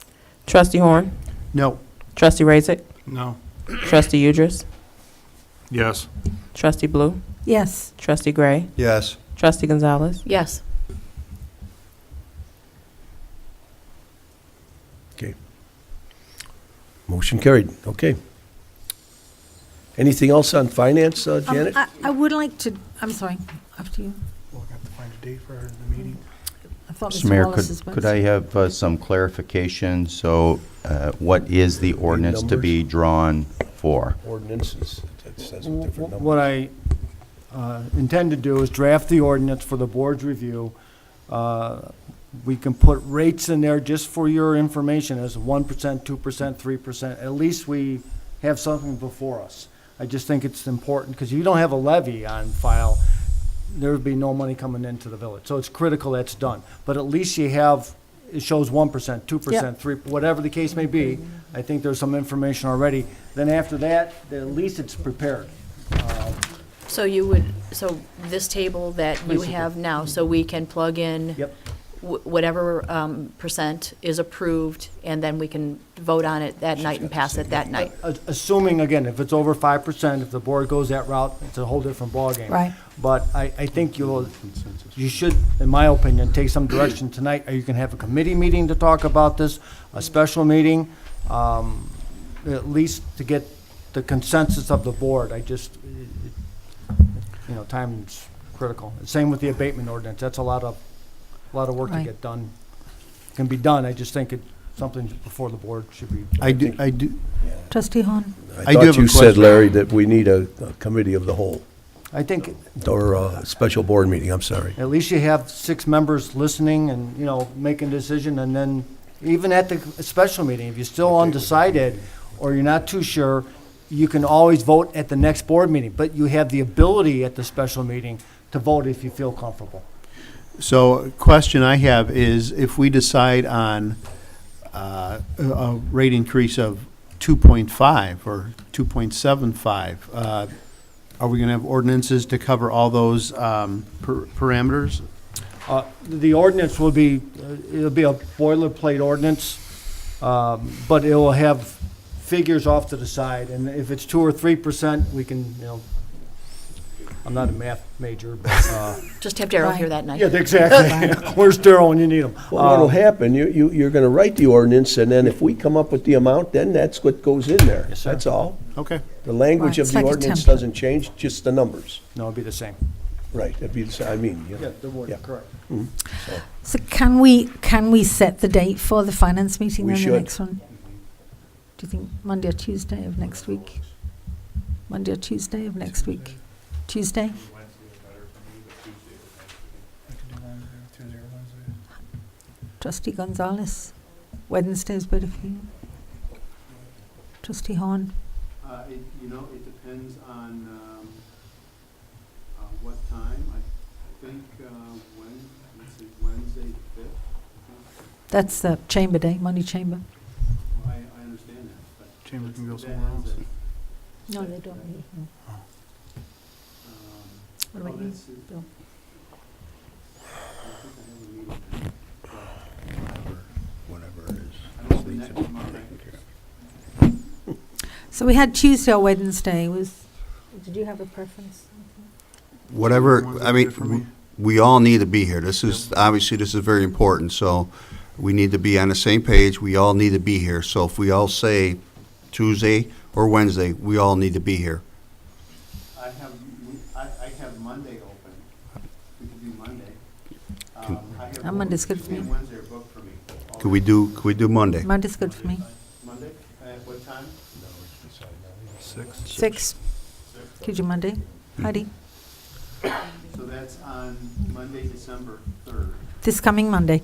S13: Trustee Horn.
S12: No.
S13: Trustee Razik.
S6: No.
S13: Trustee Udris.
S6: Yes.
S13: Trustee Blue.
S3: Yes.
S13: Trustee Gray.
S14: Yes.
S13: Trustee Gonzalez.
S8: Yes.
S1: Okay. Motion carried, okay. Anything else on finance, Janet?
S3: I would like to, I'm sorry, after you.
S15: We'll have to find a date for the meeting.
S3: I thought
S11: Mr.
S3: Mr.
S11: Mayor,
S3: Wallace's
S11: could I have some clarification? So what is the ordinance to be drawn for?
S1: Ordinances, it says a different number.
S10: What I intend to do is draft the ordinance for the board's review. We can put rates in there just for your information as 1%, 2%, 3%. At least we have something before us. I just think it's important, because if you don't have a levy on file, there would be no money coming into the village. So it's critical that's done. But at least you have, it shows 1%, 2%, 3%, whatever the case may be. I think there's some information already. Then after that, at least it's prepared.
S16: So so this table that you
S10: Basically.
S16: have now, so we can plug in
S10: Yep.
S16: whatever percent is approved, and then we can vote on it that night and pass it that night.
S10: Assuming, again, if it's over 5%, if the board goes that route, it's a whole different ballgame.
S3: Right.
S10: But I think you should, in my opinion, take some direction tonight. Or you can have a committee meeting to talk about this, a special meeting, at least to get the consensus of the board. Time's critical. Same with the abatement ordinance. That's a lot of work to
S3: Right.
S10: get done. Can be done. I just think it's something before the board should be.
S12: I do.
S3: Trustee Horn.
S12: I do
S1: thought
S12: have a
S1: you said,
S12: question.
S1: Larry, that we need a committee of the whole,
S10: I think
S1: or a special board meeting, I'm sorry.
S10: at least you have 6 members listening and, making a decision, and then even at the special meeting, if you're still undecided or you're not too sure, you can always vote at the next board meeting, but you have the ability at the special meeting to vote if you feel comfortable.
S12: So a question I have is, if we decide on a rate increase of 2.5 or 2.75, are we going to have ordinances to cover all those parameters?
S10: The ordinance will be, it'll be a boilerplate ordinance, but it will have figures off to the side, and if it's 2 or 3%, we can, I'm not a math major, but,
S16: Just have Daryl here
S3: Right.
S16: that night.
S10: yeah, exactly. Where's Darryl when you need him?
S1: Well, what'll happen, you're gonna write the ordinance, and then if we come up with the amount, then that's what goes in there.
S10: Yes, sir.
S1: That's all.
S12: Okay.
S1: The language
S3: Right,
S1: of
S3: it's
S1: the
S3: like a
S1: ordinance
S3: template.
S1: doesn't change, just the numbers.
S10: No, it'll be the same.
S1: Right, that'd be the same,
S10: Yeah, the word,
S1: Yeah.
S10: correct.
S3: So can we set the date for the finance meeting
S1: We
S3: then,
S1: should.
S3: the next one? Do you think Monday or Tuesday of next week? Monday or Tuesday of next week? Tuesday?
S15: I could do Wednesday, Tuesday or Wednesday.
S3: Trustee Gonzalez? Wednesday's better for you? Trustee Horn?
S12: It depends on what time. I think Wednesday the 5th.
S3: That's Chamber Day, Money Chamber.
S12: I understand that, but.
S15: Chamber can go somewhere else.
S3: No, they don't meet. What about you, Bill?
S14: Whatever it is.
S3: So we had Tuesday or Wednesday. Did you have a preference?
S14: Whatever,
S15: One's
S14: I
S15: okay
S14: mean,
S15: for me.
S14: we all need to be here. This is, obviously, this is very important, so we need to be on the same page. We all need to be here. So if we all say Tuesday or Wednesday, we all need to be here.
S12: I have Monday open. We could do Monday.
S3: Monday's good for me.
S12: Wednesday are booked for me.
S14: Could we do Monday?
S3: Monday's good for me.
S12: Monday, at what time?
S3: 6. Could you Monday? Heidi?
S12: So that's on Monday, December 3rd.
S3: This coming Monday.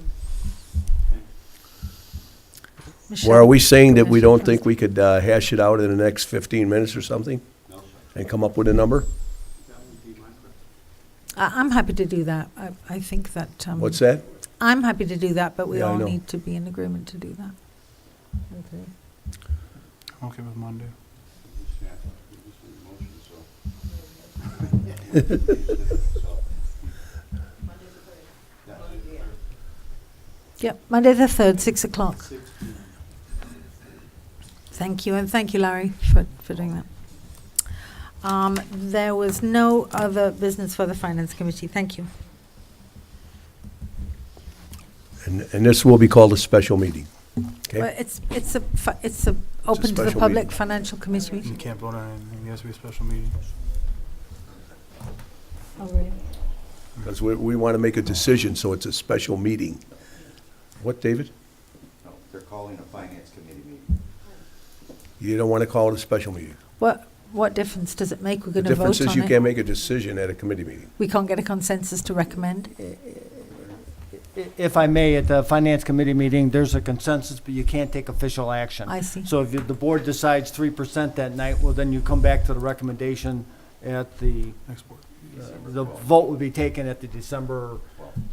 S1: Well, are we saying that we
S3: Michelle,
S1: don't think we could hash it out in the next 15 minutes or something? And come up with a number?
S12: That would be my preference.
S3: I'm happy to do that. I think that.
S1: What's that?
S3: I'm happy to do that, but we
S1: Yeah, I
S3: all
S1: know.
S3: need to be in agreement to do that. Okay.
S15: I'm okay with Monday.
S3: Yep, Monday the 3rd, 6 o'clock. Thank you, and thank you, Larry, for doing that. There was no other business for the Finance Committee. Thank you.
S1: And this will be called a special meeting. Okay?
S3: Well, it's a open to the
S1: special
S3: public
S1: meeting.
S3: financial committee
S15: You
S3: meeting.
S15: can't vote on anything, it has to be a special meeting.
S3: Oh, really?
S1: Because we want to make a decision, so it's a special meeting. What, David?
S11: No, they're calling a finance committee meeting.
S1: You don't want to call it a special meeting?
S3: What difference does it make? We're
S1: The
S3: going to vote
S1: difference is
S3: on
S1: you
S3: it.
S1: can't make a decision at a committee meeting.
S3: We can't get a consensus to recommend.
S10: If I may, at the Finance Committee meeting, there's a consensus, but you can't take official action.
S3: I see.
S10: So if the board decides 3% that night, well, then you come back to the recommendation at the,
S15: Next board.
S10: the vote would be taken at the December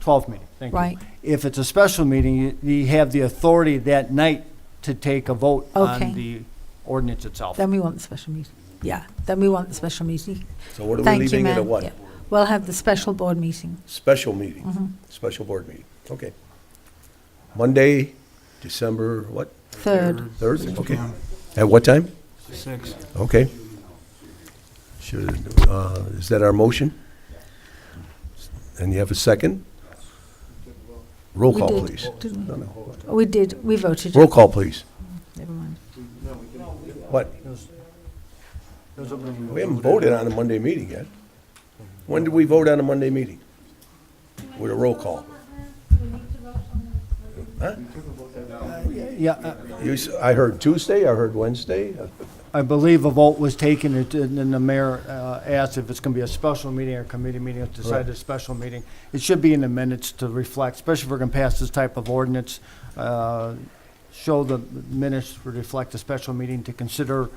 S10: 12th meeting. Thank you.
S3: Right.
S10: If it's a special meeting, you have the authority that night to take a vote
S3: Okay.
S10: on the ordinance itself.
S3: Then we want the special meeting. Yeah, then we want the special meeting.
S1: So what are we
S3: Thank you,
S1: leaving it at
S3: ma'am.
S1: what?
S3: Yeah. We'll have the special board meeting.
S1: Special meeting,
S3: Mhm.
S1: special board meeting. Okay. Monday, December, what?
S3: 3rd.
S1: 3rd? Okay. At what time?
S15: 6.
S1: Okay. Is that our motion? And you have a second? Roll
S3: We
S1: call,
S3: did,
S1: please.
S3: didn't we?
S1: No, no.
S3: Oh, we did, we voted.
S1: Roll call, please.
S3: Never mind.
S1: What? We haven't voted on a Monday meeting yet. When did we vote on a Monday meeting? With a roll call? Huh?
S10: Yeah,
S1: I heard Tuesday, I heard Wednesday.
S10: I believe a vote was taken, and then the mayor asked if it's going to be a special meeting or committee meeting. It's decided a special meeting. It should be in the minutes to reflect, especially if we're going to pass this type of ordinance, show the minutes to reflect a special meeting to consider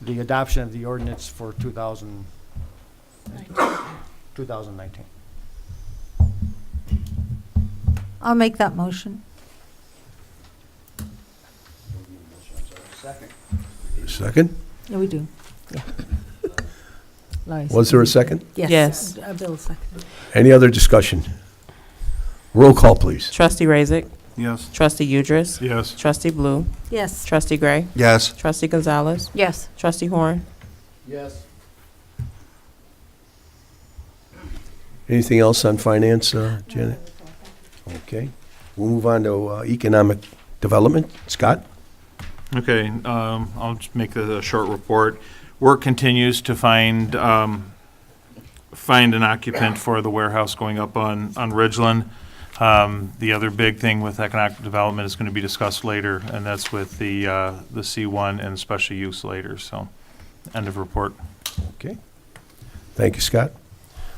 S10: the adoption of the ordinance for 2019.
S3: I'll make that motion.
S1: Second?
S3: Yeah, we do. Yeah. Larry
S1: Was there a
S3: seconded.
S1: second?
S3: Yes.
S13: Yes.
S3: Bill seconded.
S1: Any other discussion? Roll call, please.
S13: Trustee Razik,
S15: Yes.
S13: Trustee Udris,
S6: Yes.
S13: Trustee Blue,
S3: Yes.
S13: Trustee Gray,
S14: Yes.
S13: Trustee Gonzalez,
S16: Yes.
S13: Trustee Horn.
S10: Yes.
S1: Anything else on finance, Janet? Okay. We'll move on to economic development. Scott?
S6: Okay, I'll just make a short report. Work continues to find an occupant for the warehouse going up on Ridgeland. The other big thing with economic development is going to be discussed later, and that's with the C1 and special use later, so, end of report.
S1: Okay. Thank you, Scott.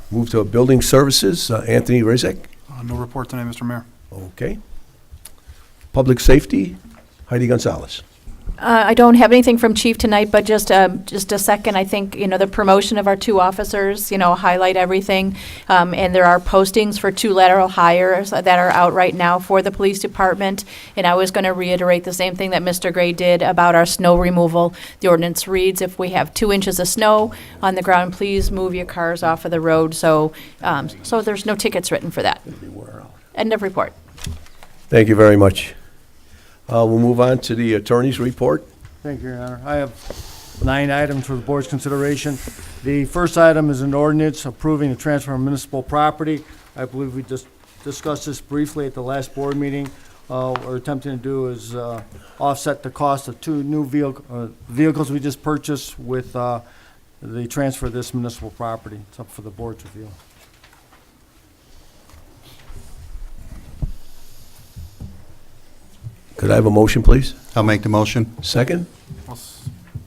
S1: Move to building services. Anthony Rizek?
S15: No report tonight, Mr. Mayor.
S1: Okay. Public safety. Heidi Gonzalez.
S16: I don't have anything from Chief tonight, but just a second, I think, the promotion of our 2 officers, highlight everything. And there are postings for 2 lateral hires that are out right now for the police department. And I was going to reiterate the same thing that Mr. Gray did about our snow removal. The ordinance reads, if we have 2 inches of snow on the ground, please move your cars off of the road. So there's no tickets written for that. End of report.
S1: Thank you very much. We'll move on to the attorney's report.
S10: Thank you, Your Honor. I have 9 items for the board's consideration. The first item is an ordinance approving the transfer of municipal property. I believe we just discussed this briefly at the last board meeting. What we're attempting to do is offset the cost of 2 new vehicles we just purchased with the transfer of this municipal property. It's up for the board's review.
S1: Could I have a motion, please?
S14: I'll make the motion.
S1: Second?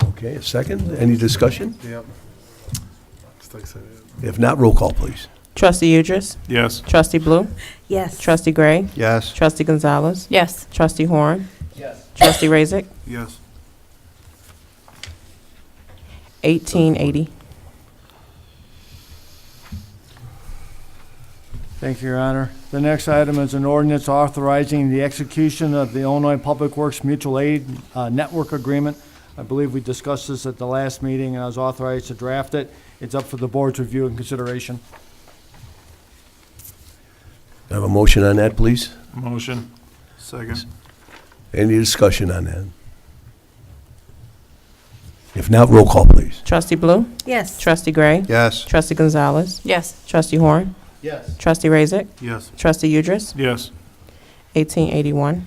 S1: Okay, a second. Any discussion?
S15: Yep.
S1: If not, roll call, please.
S13: Trustee Udris?
S6: Yes.
S13: Trustee Blue?
S3: Yes.
S13: Trustee Gray?
S14: Yes.
S13: Trustee Gonzalez?
S16: Yes.
S13: Trustee Horn? Yes. Trustee Razik?
S15: Yes.
S13: 1880.
S10: Thank you, Your Honor. The next item is an ordinance authorizing the execution of the Illinois Public Works Mutual Aid Network Agreement. I believe we discussed this at the last meeting, and I was authorized to draft it. It's up for the board's review and consideration.
S1: I have a motion on that, please.
S6: Motion. Second.
S1: Any discussion on that? If not, roll call, please.
S13: Trustee Blue?
S3: Yes.
S13: Trustee Gray?
S14: Yes.
S13: Trustee Gonzalez?
S16: Yes.
S13: Trustee Horn?
S14: Yes.
S13: Trustee Razik?
S15: Yes.
S13: Trustee Udris?
S6: Yes.
S13: 1881.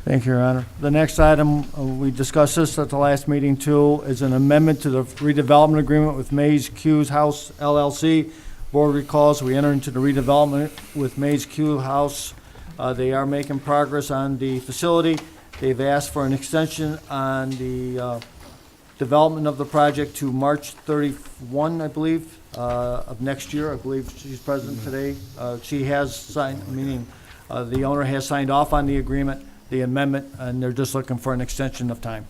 S10: Thank you, Your Honor. The next item, we discussed this at the last meeting too, is an amendment to the redevelopment agreement with Mays Q's House LLC. Board recalls we entered into the redevelopment with Mays Q House. They are making progress on the facility. They've asked for an extension on the development of the project to March 31, I believe, of next year. I believe she's present today. She has signed, meaning the owner has signed off on the agreement, the amendment, and they're just looking for an extension of time.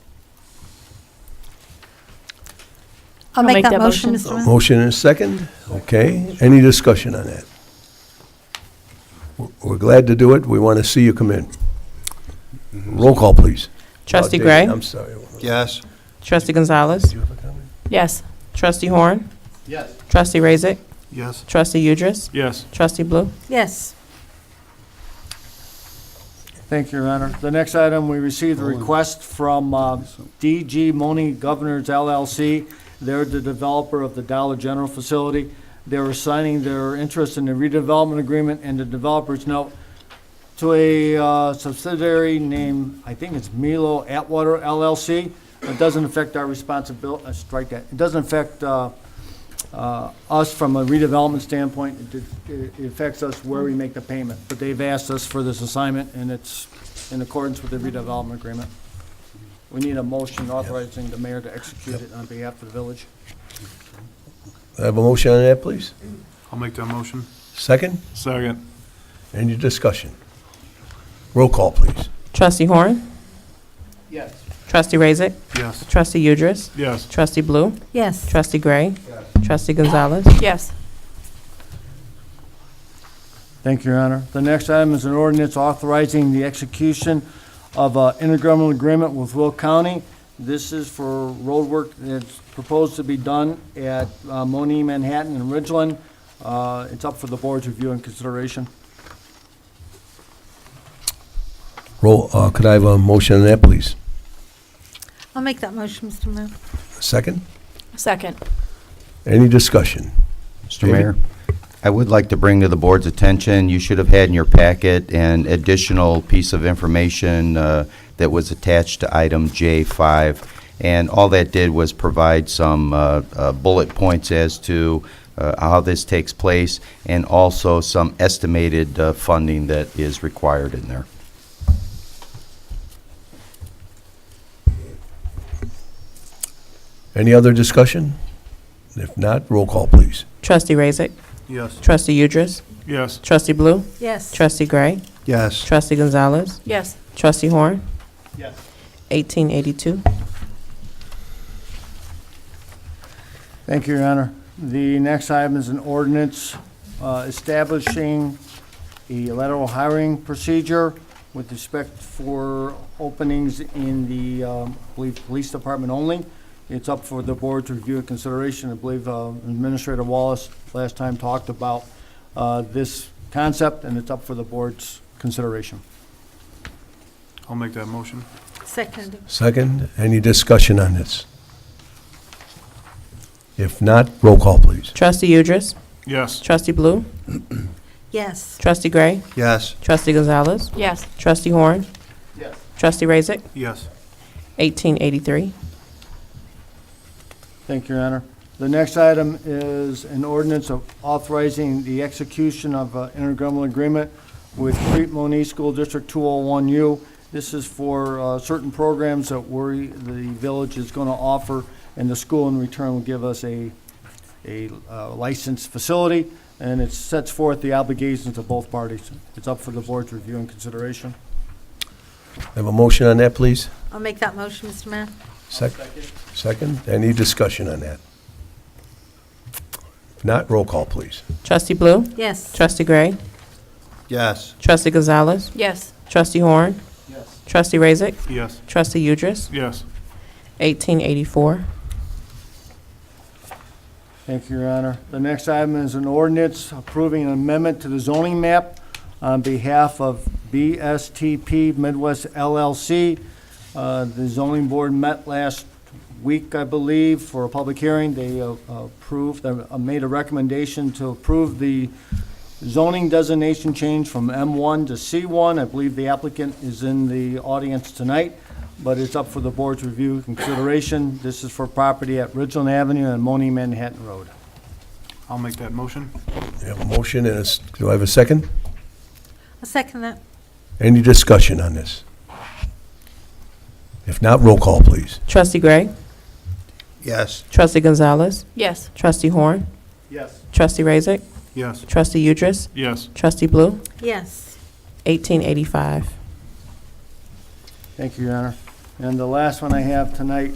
S3: I'll make that motion, Mr. Mayor.
S1: Motion and a second. Okay. Any discussion on that? We're glad to do it. We want to see you come in. Roll call, please.
S13: Trustee
S1: David,
S13: Gray?
S1: I'm sorry.
S14: Yes.
S13: Trustee Gonzalez?
S1: Did you have a comment?
S16: Yes.
S13: Trustee Horn?
S14: Yes.
S13: Trustee Razik?
S15: Yes.
S13: Trustee Udris?
S6: Yes.
S13: Trustee Blue?
S3: Yes.
S10: Thank you, Your Honor. The next item, we received a request from DG Monee Governors LLC. They're the developer of the Dollar General facility. They're assigning their interest in the redevelopment agreement and the developer's note to a subsidiary named, I think it's Milo Atwater LLC. It doesn't affect our responsibility, strike that. It doesn't affect us from a redevelopment standpoint. It affects us where we make the payment. But they've asked us for this assignment, and it's in accordance with the redevelopment agreement. We need a motion authorizing the mayor to execute it on behalf of the village.
S1: I have a motion on that, please.
S15: I'll make that motion.
S1: Second.
S6: Second.
S1: Any discussion? Roll call, please.
S13: Trustee Horn?
S14: Yes.
S13: Trustee Razik?
S15: Yes.
S13: Trustee Udris?
S6: Yes.
S13: Trustee Blue?
S3: Yes.
S13: Trustee Gray? Trustee Gonzalez?
S16: Yes.
S10: Thank you, Your Honor. The next item is an ordinance authorizing the execution of an intergovernmental agreement with Will County. This is for road work that's proposed to be done at Monee, Manhattan, and Ridgeland. It's up for the board's review and consideration.
S1: Could I have a motion on that, please?
S3: I'll make that motion, Mr. Mayor.
S1: Second.
S16: Second.
S1: Any discussion?
S11: Mr.
S1: David?
S11: Mayor, I would like to bring to the board's attention, you should have had in your packet an additional piece of information that was attached to item J5. And all that did was provide some bullet points as to how this takes place and also some estimated funding that is required in there.
S1: Any other discussion? If not, roll call, please.
S13: Trustee Razik?
S15: Yes.
S13: Trustee Udris?
S6: Yes.
S13: Trustee Blue?
S3: Yes.
S13: Trustee Gray?
S14: Yes.
S13: Trustee Gonzalez,
S16: Yes.
S13: Trustee Horn,
S10: Yes.
S13: 1882.
S10: Thank you, Your Honor. The next item is an ordinance establishing a lateral hiring procedure with respect for openings in the, I believe, police department only. It's up for the board's review and consideration. I believe Administrator Wallace last time talked about this concept, and it's up for the board's consideration.
S15: I'll make that motion.
S3: Second.
S1: Second, any discussion on this? If not, roll call, please.
S13: Trustee Udress,
S15: Yes.
S13: Trustee Blue,
S3: Yes.
S13: Trustee Gray,
S14: Yes.
S13: Trustee Gonzalez,
S16: Yes.
S13: Trustee Horn,
S10: Yes.
S13: Trustee Razik,
S15: Yes.
S13: 1883.
S10: Thank you, Your Honor. The next item is an ordinance of authorizing the execution of an intergovernmental agreement with Crete Monee School District 201U. This is for certain programs that the village is going to offer, and the school in return will give us a licensed facility, and it sets forth the obligations of both parties. It's up for the board's review and consideration.
S1: Have a motion on that, please?
S3: I'll make that motion, Mr. Mayor.
S1: Second, any discussion on that? If not, roll call, please.
S13: Trustee Blue,
S3: Yes.
S13: Trustee Gray,
S14: Yes.
S13: Trustee Gonzalez,
S16: Yes.
S13: Trustee Horn,
S10: Yes.
S13: Trustee Razik,
S15: Yes.
S13: Trustee Udress,
S15: Yes.
S13: 1884.
S10: Thank you, Your Honor. The next item is an ordinance approving an amendment to the zoning map on behalf of BSTP Midwest LLC. The zoning board met last week, I believe, for a public hearing. They made a recommendation to approve the zoning designation change from M1 to C1. I believe the applicant is in the audience tonight, but it's up for the board's review and consideration. This is for property at Ridgeland Avenue and Monee Manhattan Road.
S15: I'll make that motion.
S1: You have a motion, and do I have a second?
S3: I'll second that.
S1: Any discussion on this? If not, roll call, please.
S13: Trustee Gray,
S14: Yes.
S13: Trustee Gonzalez,
S16: Yes.
S13: Trustee Horn,
S10: Yes.
S13: Trustee Razik,
S15: Yes.
S13: Trustee Udress,
S15: Yes.
S13: Trustee Blue,
S3: Yes.
S13: 1885.
S10: Thank you, Your Honor. And the last one I have tonight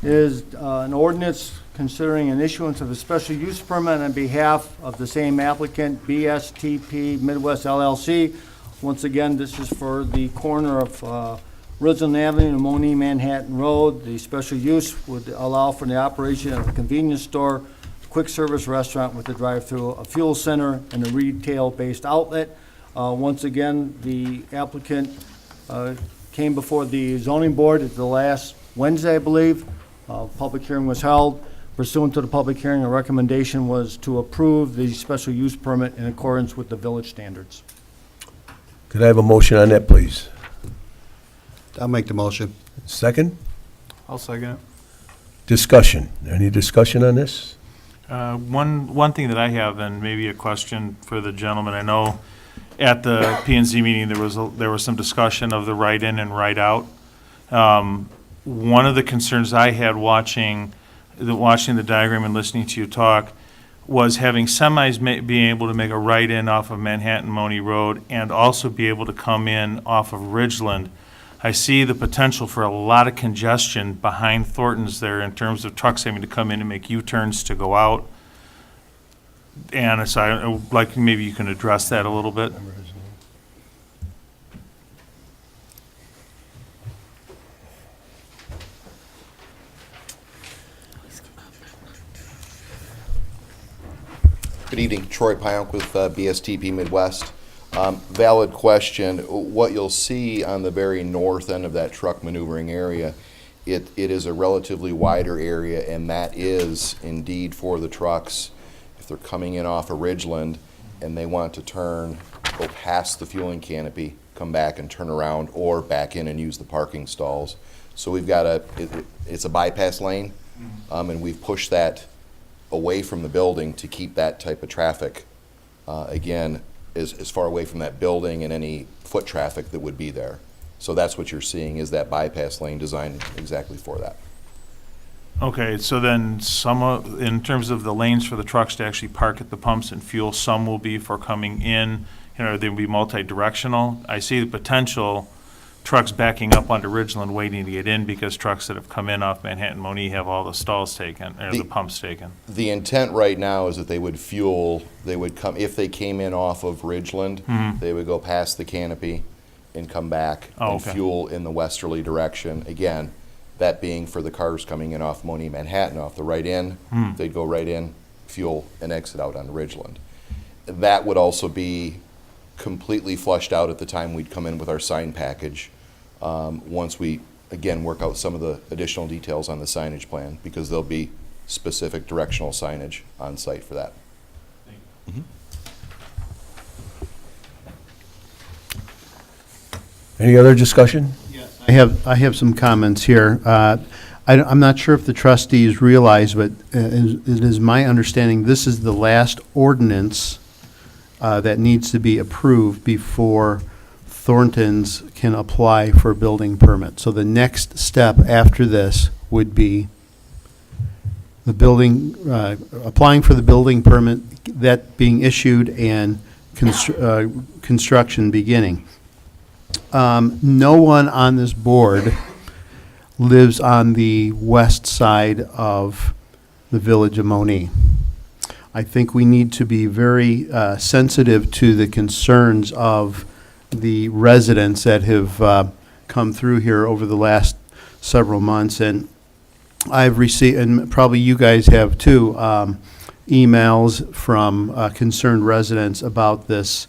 S10: is an ordinance considering an issuance of a special use permit on behalf of the same applicant, BSTP Midwest LLC. Once again, this is for the corner of Ridgeland Avenue and Monee Manhattan Road. The special use would allow for the operation of a convenience store, quick service restaurant with a drive-through, a fuel center, and a retail-based outlet. Once again, the applicant came before the zoning board at the last Wednesday, I believe. Public hearing was held. Pursuant to the public hearing, a recommendation was to approve the special use permit in accordance with the village standards.
S1: Could I have a motion on that, please?
S14: I'll make the motion.
S1: Second?
S15: I'll second it.
S1: Discussion. Any discussion on this?
S6: One thing that I have, and maybe a question for the gentleman, I know at the P and Z meeting, there was some discussion of the write-in and write-out. One of the concerns I had watching the diagram and listening to you talk was having semis being able to make a right-in off of Manhattan Monee Road and also be able to come in off of Ridgeland. I see the potential for a lot of congestion behind Thornton's there in terms of trucks having to come in and make U-turns to go out. And so I would like maybe you can address that a little bit.
S17: Good evening, Troy Pionk with BSTP Midwest. Valid question. What you'll see on the very north end of that truck maneuvering area, it is a relatively wider area, and that is indeed for the trucks. If they're coming in off of Ridgeland and they want to turn, go past the fueling canopy, come back and turn around, or back in and use the parking stalls. So we've got it's a bypass lane, and we've pushed that away from the building to keep that type of traffic, again, as far away from that building and any foot traffic that would be there. So that's what you're seeing, is that bypass lane designed exactly for that.
S6: Okay, so then in terms of the lanes for the trucks to actually park at the pumps and fuel, some will be for coming in they'd be multi-directional. I see the potential trucks backing up onto Ridgeland waiting to get in because trucks that have come in off Manhattan Monee have all the stalls taken, or the pumps taken.
S17: The intent right now is that they would come, if they came in off of Ridgeland, they would go past the canopy and come back and
S6: okay.
S17: fuel in the westerly direction. Again, that being for the cars coming in off Monee Manhattan, off the right in, they'd go right in, fuel, and exit out on Ridgeland. That would also be completely flushed out at the time we'd come in with our sign package. Once we, again, work out some of the additional details on the signage plan, because there'll be specific directional signage on site for that.
S1: Any other discussion?
S12: I have some comments here. I'm not sure if the trustees realize, but it is my understanding this is the last ordinance that needs to be approved before Thornton's can apply for a building permit. So the next step after this would be the building, applying for the building permit, that being issued, and construction beginning. No one on this board lives on the west side of the village of Monee. I think we need to be very sensitive to the concerns of the residents that have come through here over the last several months. And I've received, and probably you guys have too, emails from concerned residents about this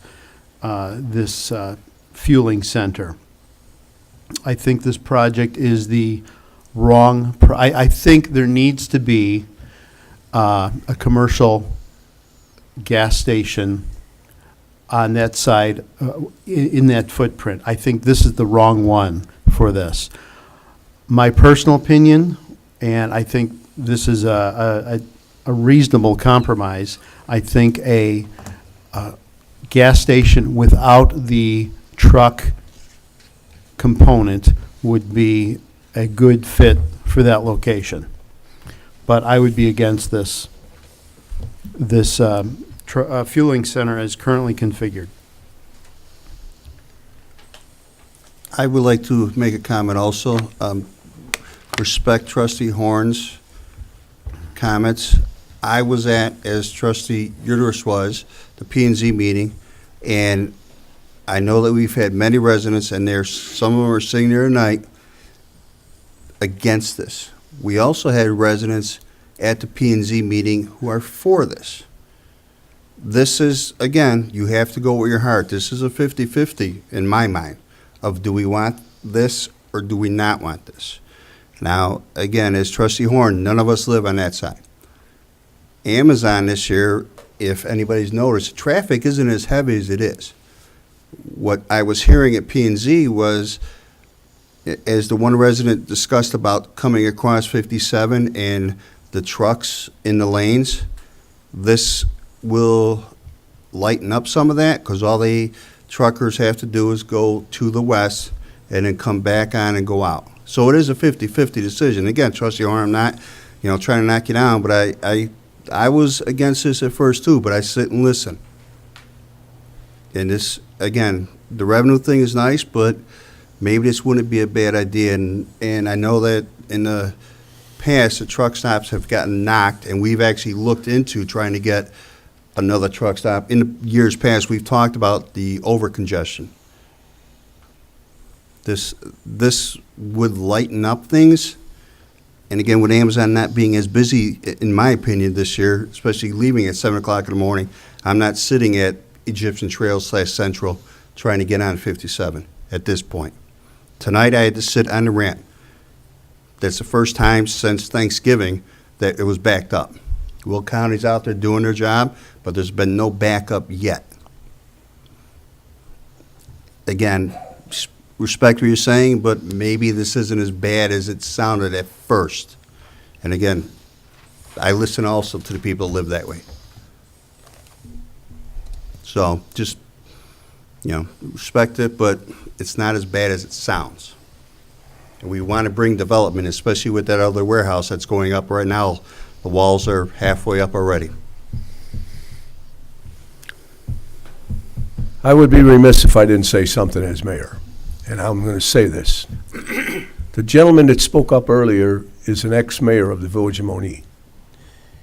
S12: fueling center. I think this project is the wrong, I think there needs to be a commercial gas station on that side, in that footprint. I think this is the wrong one for this. My personal opinion, and I think this is a reasonable compromise, I think a gas station without the truck component would be a good fit for that location. But I would be against this fueling center as currently configured.
S14: I would like to make a comment also. Respect Trustee Horn's comments. I was at, as Trustee Udress was, the P&Z meeting, and I know that we've had many residents, and some of them are sitting there tonight, against this. We also had residents at the P&Z meeting who are for this. This is, again, you have to go with your heart. This is a 50-50 in my mind of, do we want this or do we not want this? Now, again, as Trustee Horn, none of us live on that side. Amazon this year, if anybody's noticed, traffic isn't as heavy as it is. What I was hearing at P&Z was, as the one resident discussed about coming across 57 and the trucks in the lanes, this will lighten up some of that, because all the truckers have to do is go to the west and then come back on and go out. So it is a 50-50 decision. Again, Trustee Horn, I'm not, trying to knock you down, but I was against this at first too, but I sit and listen. And this, again, the revenue thing is nice, but maybe this wouldn't be a bad idea. And I know that in the past, the truck stops have gotten knocked, and we've actually looked into trying to get another truck stop. In the years past, we've talked about the over-congestion. This would lighten up things. And again, with Amazon not being as busy, in my opinion, this year, especially leaving at 7 o'clock in the morning, I'm not sitting at Egyptian Trails / Central trying to get on 57 at this point. Tonight, I had to sit on the ramp. That's the first time since Thanksgiving that it was backed up. Will County's out there doing their job, but there's been no backup yet. Again, respect what you're saying, but maybe this isn't as bad as it sounded at first. And again, I listen also to the people who live that way. So just, respect it, but it's not as bad as it sounds. And we want to bring development, especially with that other warehouse that's going up right now. The walls are halfway up already.
S1: I would be remiss if I didn't say something as mayor, and I'm going to say this. The gentleman that spoke up earlier is an ex-mayor of the village of Monee.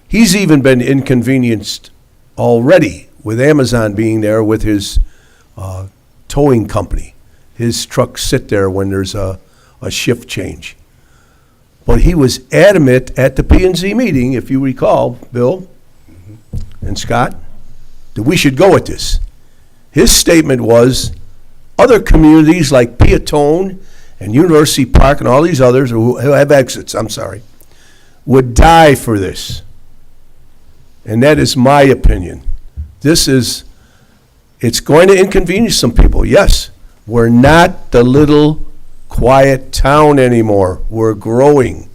S1: He's even been inconvenienced already with Amazon being there with his towing company. His trucks sit there when there's a shift change. But he was adamant at the P&Z meeting, if you recall, Bill and Scott, that we should go with this. His statement was, other communities like Peatone and University Park and all these others who have exits, would die for this. And that is my opinion. It's going to inconvenience some people, yes. We're not the little quiet town anymore. We're growing.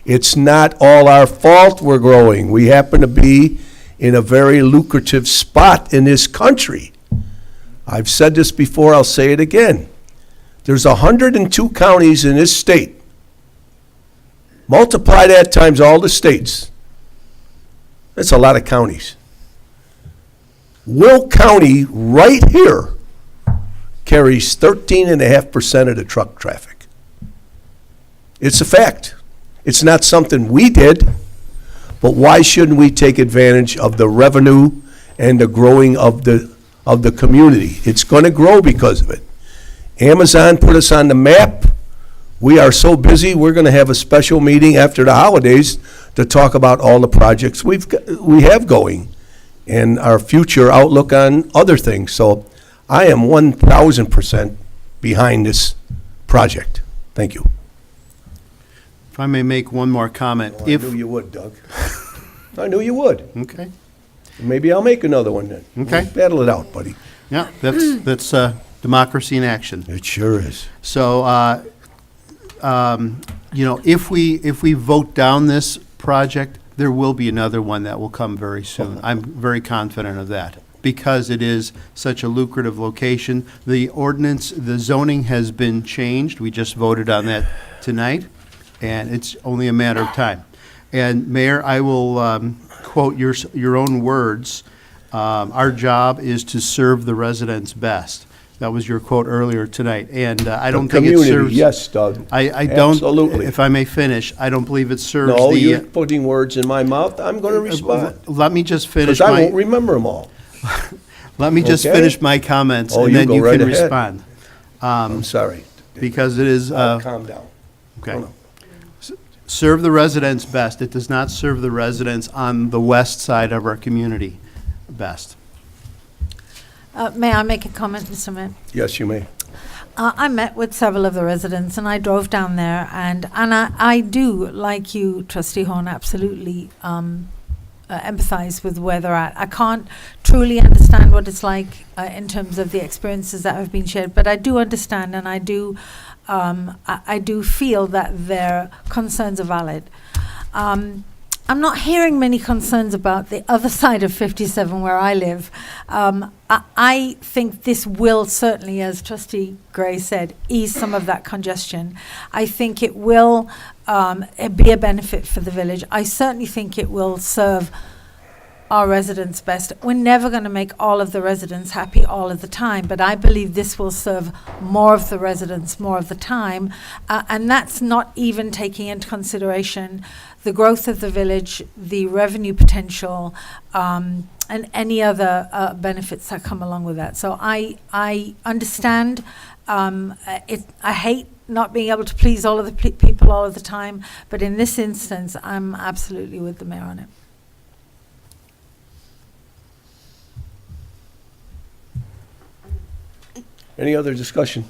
S1: It's not all our fault we're growing. We happen to be in a very lucrative spot in this country. I've said this before, I'll say it again. There's 102 counties in this state. Multiply that times all the states. That's a lot of counties. Will County, right here, carries 13.5% of the truck traffic. It's a fact. It's not something we did, but why shouldn't we take advantage of the revenue and the growing of the community? It's going to grow because of it. Amazon put us on the map. We are so busy, we're going to have a special meeting after the holidays to talk about all the projects we have going and our future outlook on other things. So I am 1,000% behind this project. Thank you.
S12: If I may make one more comment.
S1: I knew you would, Doug. I knew you would.
S12: Okay.
S1: Maybe I'll make another one then.
S12: Okay.
S1: We'll battle it out, buddy.
S12: Yeah, that's democracy in action.
S1: It sure is.
S12: So, if we vote down this project, there will be another one that will come very soon. I'm very confident of that, because it is such a lucrative location. The ordinance, the zoning has been changed. We just voted on that tonight, and it's only a matter of time. And Mayor, I will quote your own words. Our job is to serve the residents best. That was your quote earlier tonight, and I don't think it serves.
S1: Yes, Doug.
S12: I don't.
S1: Absolutely.
S12: If I may finish, I don't believe it serves
S1: No,
S12: the.
S1: you're putting words in my mouth. I'm going to respond.
S12: Let me just finish
S1: Because I
S12: my.
S1: won't remember them all.
S12: Let me just
S1: Okay.
S12: finish my comments,
S1: Oh,
S12: and
S1: you
S12: then
S1: go
S12: you
S1: right
S12: can
S1: ahead.
S12: respond.
S1: I'm sorry.
S12: Because it is.
S1: Calm down.
S12: Okay.
S1: Oh, no.
S12: Serve the residents best. It does not serve the residents on the west side of our community best.
S3: May I make a comment, Mr. Mayor?
S1: Yes, you may.
S3: I met with several of the residents, and I drove down there, and I do, like you, Trustee Horn, absolutely empathize with where they're at. I can't truly understand what it's like in terms of the experiences that have been shared, but I do understand, and I do feel that their concerns are valid. I'm not hearing many concerns about the other side of 57 where I live. I think this will certainly, as Trustee Gray said, ease some of that congestion. I think it will be a benefit for the village. I certainly think it will serve our residents best. We're never going to make all of the residents happy all of the time, but I believe this will serve more of the residents more of the time, and that's not even taking into consideration the growth of the village, the revenue potential, and any other benefits that come along with that. So I understand. I hate not being able to please all of the people all of the time, but in this instance, I'm absolutely with the mayor on it.
S1: Any other discussion?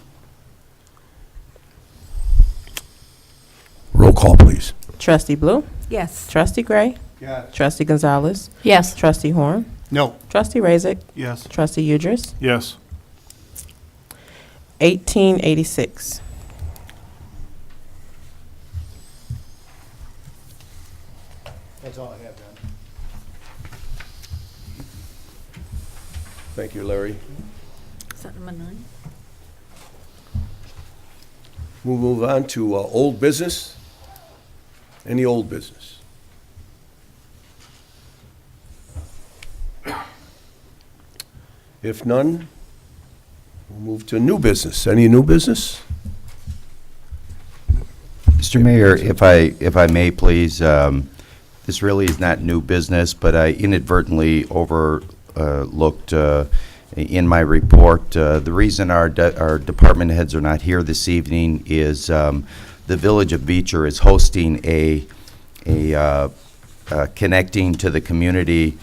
S1: Roll call, please.
S13: Trustee Blue?
S3: Yes.
S13: Trustee Gray?
S12: Yes.
S13: Trustee Gonzalez?
S16: Yes.
S13: Trustee Horn?
S12: No.
S13: Trustee Razik?
S15: Yes.
S13: Trustee Udris?
S6: Yes.
S13: 1886.
S12: That's all I have, John.
S1: Thank you, Larry.
S3: Is that number 9?
S1: We'll move on to old business. Any old business? If none, We'll move to new business. Any new business?
S11: Mr. Mayor, if I may, please, this really is not new business, but I inadvertently overlooked in my report. The reason our department heads are not here this evening is the Village of Beecher is hosting a connecting to the community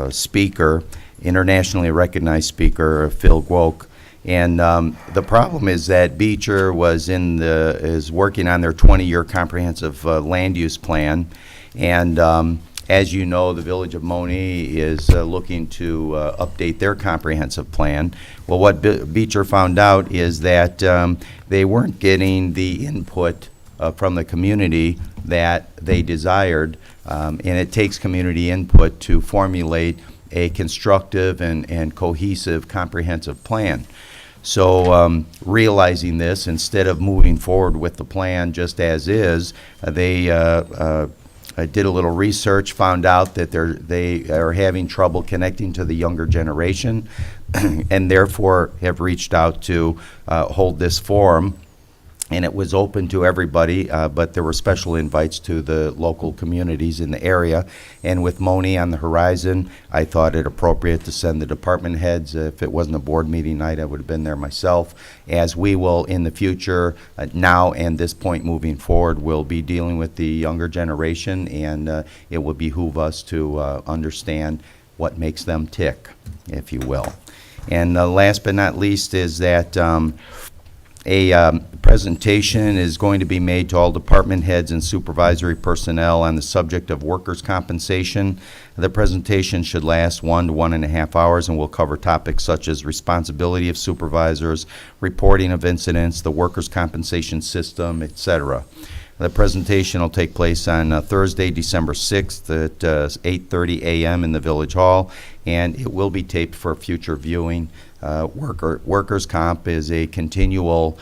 S11: speaker, internationally recognized speaker, Phil Gwoke. And the problem is that Beecher is working on their 20-year comprehensive land use plan. And as you know, the Village of Monee is looking to update their comprehensive plan. Well, what Beecher found out is that they weren't getting the input from the community that they desired. And it takes community input to formulate a constructive and cohesive comprehensive plan. So realizing this, instead of moving forward with the plan just as is, they did a little research, found out that they are having trouble connecting to the younger generation, and therefore have reached out to hold this forum. And it was open to everybody, but there were special invites to the local communities in the area. And with Monee on the horizon, I thought it appropriate to send the department heads. If it wasn't a board meeting night, I would have been there myself, as we will in the future, now and this point moving forward, will be dealing with the younger generation, and it will behoove us to understand what makes them tick, if you will. And last but not least is that a presentation is going to be made to all department heads and supervisory personnel on the subject of workers' compensation. The presentation should last 1 to 1.5 hours and will cover topics such as responsibility of supervisors, reporting of incidents, the workers' compensation system, etc. The presentation will take place on Thursday, December 6th at 8:30 a.m. in the Village Hall, and it will be taped for future viewing. Workers' comp is a continual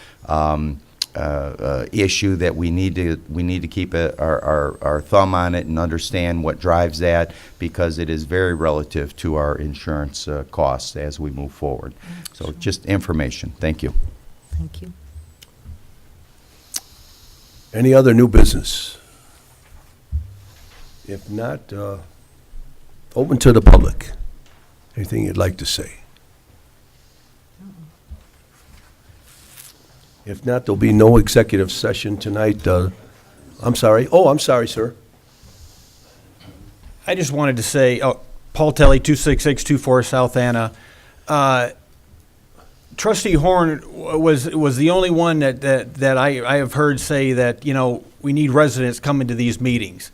S11: issue that we need to keep our thumb on it and understand what drives that, because it is very relative to our insurance costs as we move forward. So just information. Thank you.
S3: Thank you.
S1: Any other new business? If not, open to the public. Anything you'd like to say? If not, there'll be no executive session tonight. I'm sorry. Oh, I'm sorry, sir.
S9: I just wanted to say, Paul Telly, 26624 South Anna. Trustee Horn was the only one that I have heard say that, we need residents coming to these meetings.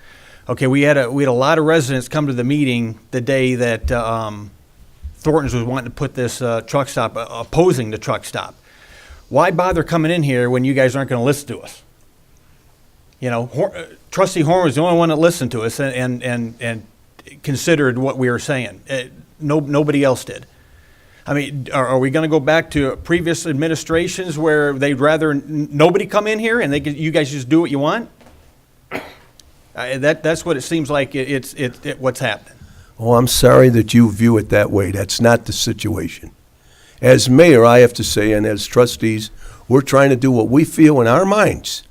S9: Okay, we had a lot of residents come to the meeting the day that Thornton's was wanting to put this truck stop, opposing the truck stop. Why bother coming in here when you guys aren't going to listen to us? Trustee Horn was the only one that listened to us and considered what we were saying. Nobody else did. I mean, are we going to go back to previous administrations where they'd rather nobody come in here and you guys just do what you want? That's what it seems like. It's what's happening.
S1: Oh, I'm sorry that you view it that way. That's not the situation. As mayor, I have to say, and as trustees, we're trying to do what we feel in our minds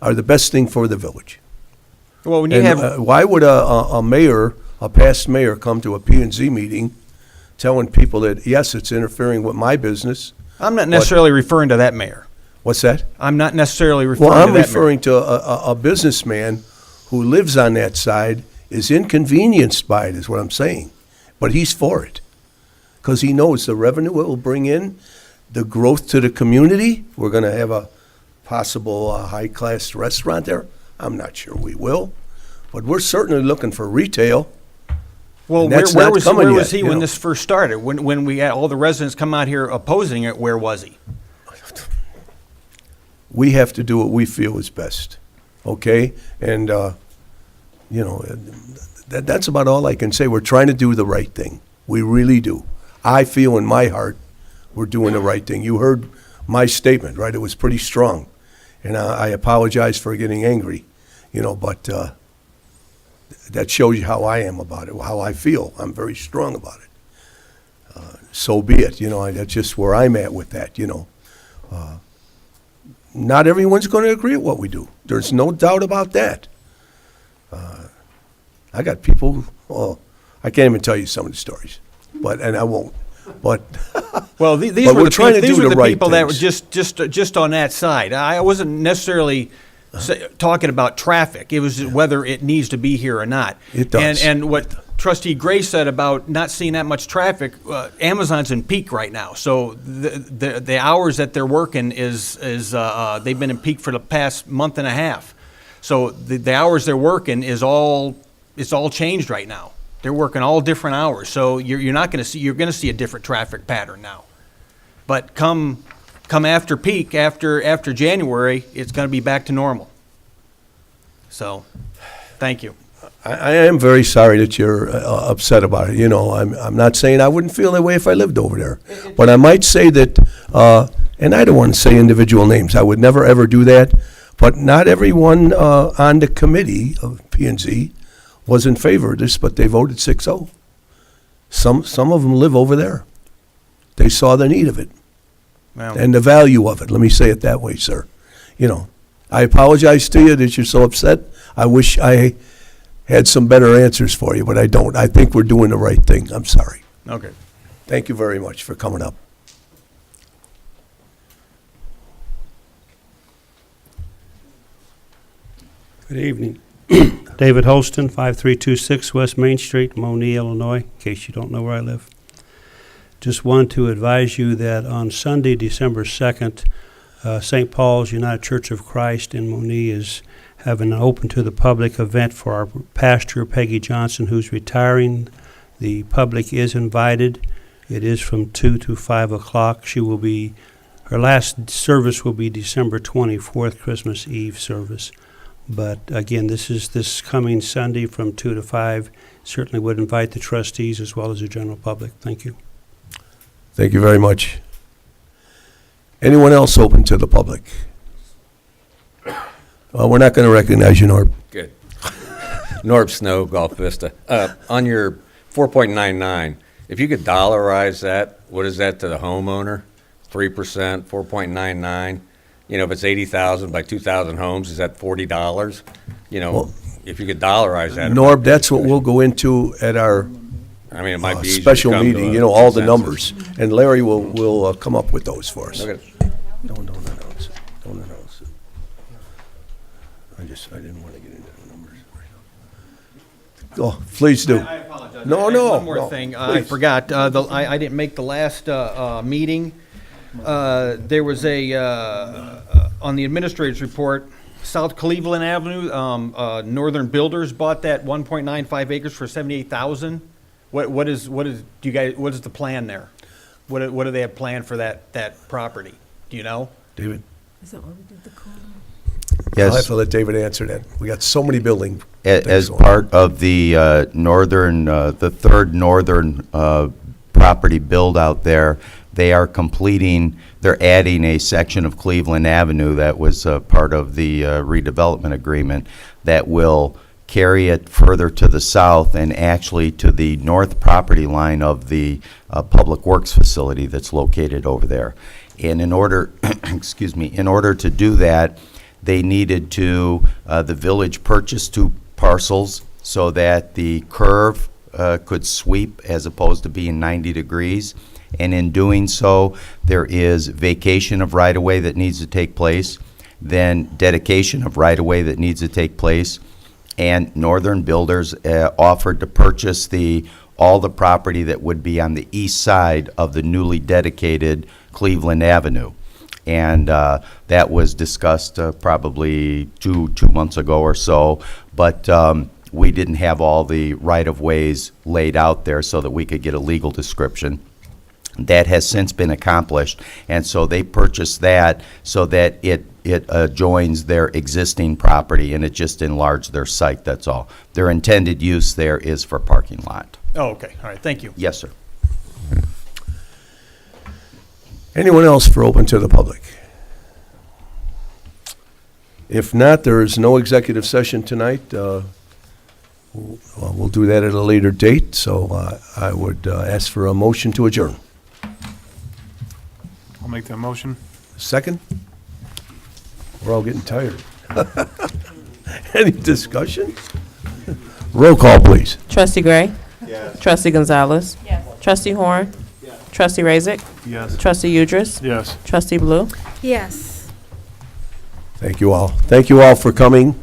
S1: are the best thing for the village.
S9: Well, when you have
S1: why would a mayor, a past mayor, come to a P&Z meeting telling people that, yes, it's interfering with my business?
S9: I'm not necessarily referring to that mayor.
S1: What's that?
S9: I'm not necessarily referring
S1: Well,
S9: to
S1: I'm
S9: that
S1: referring to a businessman who lives on that side, is inconvenienced by it, is what I'm saying. But he's for it, because he knows the revenue it will bring in, the growth to the community. We're going to have a possible high-class restaurant there. I'm not sure we will, but we're certainly looking for retail.
S9: Well,
S1: and
S9: where
S1: that's not
S9: was
S1: coming yet,
S9: he
S1: you
S9: when
S1: know.
S9: this first started? When we had all the residents come out here opposing it, where was he?
S1: We have to do what we feel is best, okay? And, that's about all I can say. We're trying to do the right thing. We really do. I feel in my heart we're doing the right thing. You heard my statement, right? It was pretty strong. And I apologize for getting angry, but that shows you how I am about it, how I feel. I'm very strong about it. so be it, you know, that's just where I'm at with that, you know. Not everyone's going to agree with what we do. There's no doubt about that. I got people, well, I can't even tell you some of the stories, and I won't. But
S9: Well, these
S1: But
S9: were
S1: we're
S9: the
S1: trying to
S9: these
S1: do
S9: were
S1: the
S9: the
S1: right
S9: people that were
S1: things.
S9: just on that side. I wasn't necessarily talking about traffic. It was whether it needs to be here or not.
S1: It does.
S9: And what Trustee Gray said about not seeing that much traffic, Amazon's in peak right now. So the hours that they're working is they've been in peak for the past month and a half. So the hours they're working it's all changed right now. They're working all different hours. So you're going to see a different traffic pattern now. But come after peak, after January, it's going to be back to normal. So, thank you.
S1: I am very sorry that you're upset about it. You know, I'm not saying I wouldn't feel that way if I lived over there. But I might say that, and I don't want to say individual names. I would never, ever do that. But not everyone on the committee of P&Z was in favor of this, but they voted 6-0. Some of them live over there. They saw the need of it
S9: Well,
S1: and the value of it. Let me say it that way, sir. You know, I apologize to you that you're so upset. I wish I had some better answers for you, but I don't. I think we're doing the right thing. I'm sorry.
S9: okay.
S1: Thank you very much for coming up.
S18: Good evening. David Holston, 5326 West Main Street, Monee, Illinois, in case you don't know where I live. Just wanted to advise you that on Sunday, December 2nd, St. Paul's United Church of Christ in Monee is having an open to the public event for our pastor, Peggy Johnson, who's retiring. The public is invited. It is from 2 to 5 o'clock. Her last service will be December 24th, Christmas Eve service. But again, this is this coming Sunday from 2 to 5. Certainly would invite the trustees as well as the general public. Thank you.
S1: Thank you very much. Anyone else open to the public? Well, we're not going to recognize you, Norb.
S19: Good. Norb Snow, Gulf Vista. On your 4.99, if you could dollarize that, what is that to the homeowner? 3%, 4.99. You know, if it's 80,000 by 2,000 homes, is that $40? You know,
S1: Well,
S19: if you could dollarize that.
S1: Norb, that's what we'll go into at our
S19: I mean, it might be easier to
S1: special
S19: come to
S1: meeting,
S19: a
S1: you know, all the
S19: consensus.
S1: numbers. And Larry will come up with those for us.
S19: Okay.
S1: Don't announce it. Don't announce it. I didn't want to get into the numbers. Oh, please do.
S9: I apologize.
S1: No,
S9: I have
S1: no,
S9: One more
S1: no,
S9: thing. I
S1: please.
S9: forgot. I didn't make the last meeting. There was on the administrator's report, South Cleveland Avenue, Northern Builders bought that 1.95 acres for $78,000. What is the plan there? What do they have planned for that property? Do you know?
S1: David?
S3: Is that what we did the corner?
S1: I'll have
S11: Yes,
S1: to let David answer that. We got so many building
S11: as
S1: things going on.
S11: part of the the third northern property build out there, they're adding a section of Cleveland Avenue that was part of the redevelopment agreement that will carry it further to the south and actually to the north property line of the Public Works facility that's located over there. And in order, in order to do that, they needed to, the village purchase 2 parcels so that the curve could sweep as opposed to being 90 degrees. And in doing so, there is vacation of right-of-way that needs to take place, then dedication of right-of-way that needs to take place, and Northern Builders offered to purchase all the property that would be on the east side of the newly dedicated Cleveland Avenue. And that was discussed probably two months ago or so, but we didn't have all the right-of-ways laid out there so that we could get a legal description. That has since been accomplished, and so they purchased that so that it joins their existing property, and it just enlarged their site, that's all. Their intended use there is for parking lot.
S9: Oh, okay. All right. Thank you.
S11: Yes, sir.
S1: Anyone else for open to the public? If not, there is no executive session tonight. We'll do that at a later date, so I would ask for a motion to adjourn.
S15: I'll make that motion.
S1: Second? We're all getting tired. Any discussion? Roll call, please.
S13: Trustee Gray? Yes. Trustee Gonzalez?
S7: Yes.
S13: Trustee Horn? Yes. Trustee Razik?
S15: Yes.
S13: Trustee Udris?
S15: Yes.
S13: Trustee Blue?
S3: Yes.
S1: Thank you all. Thank you all for coming.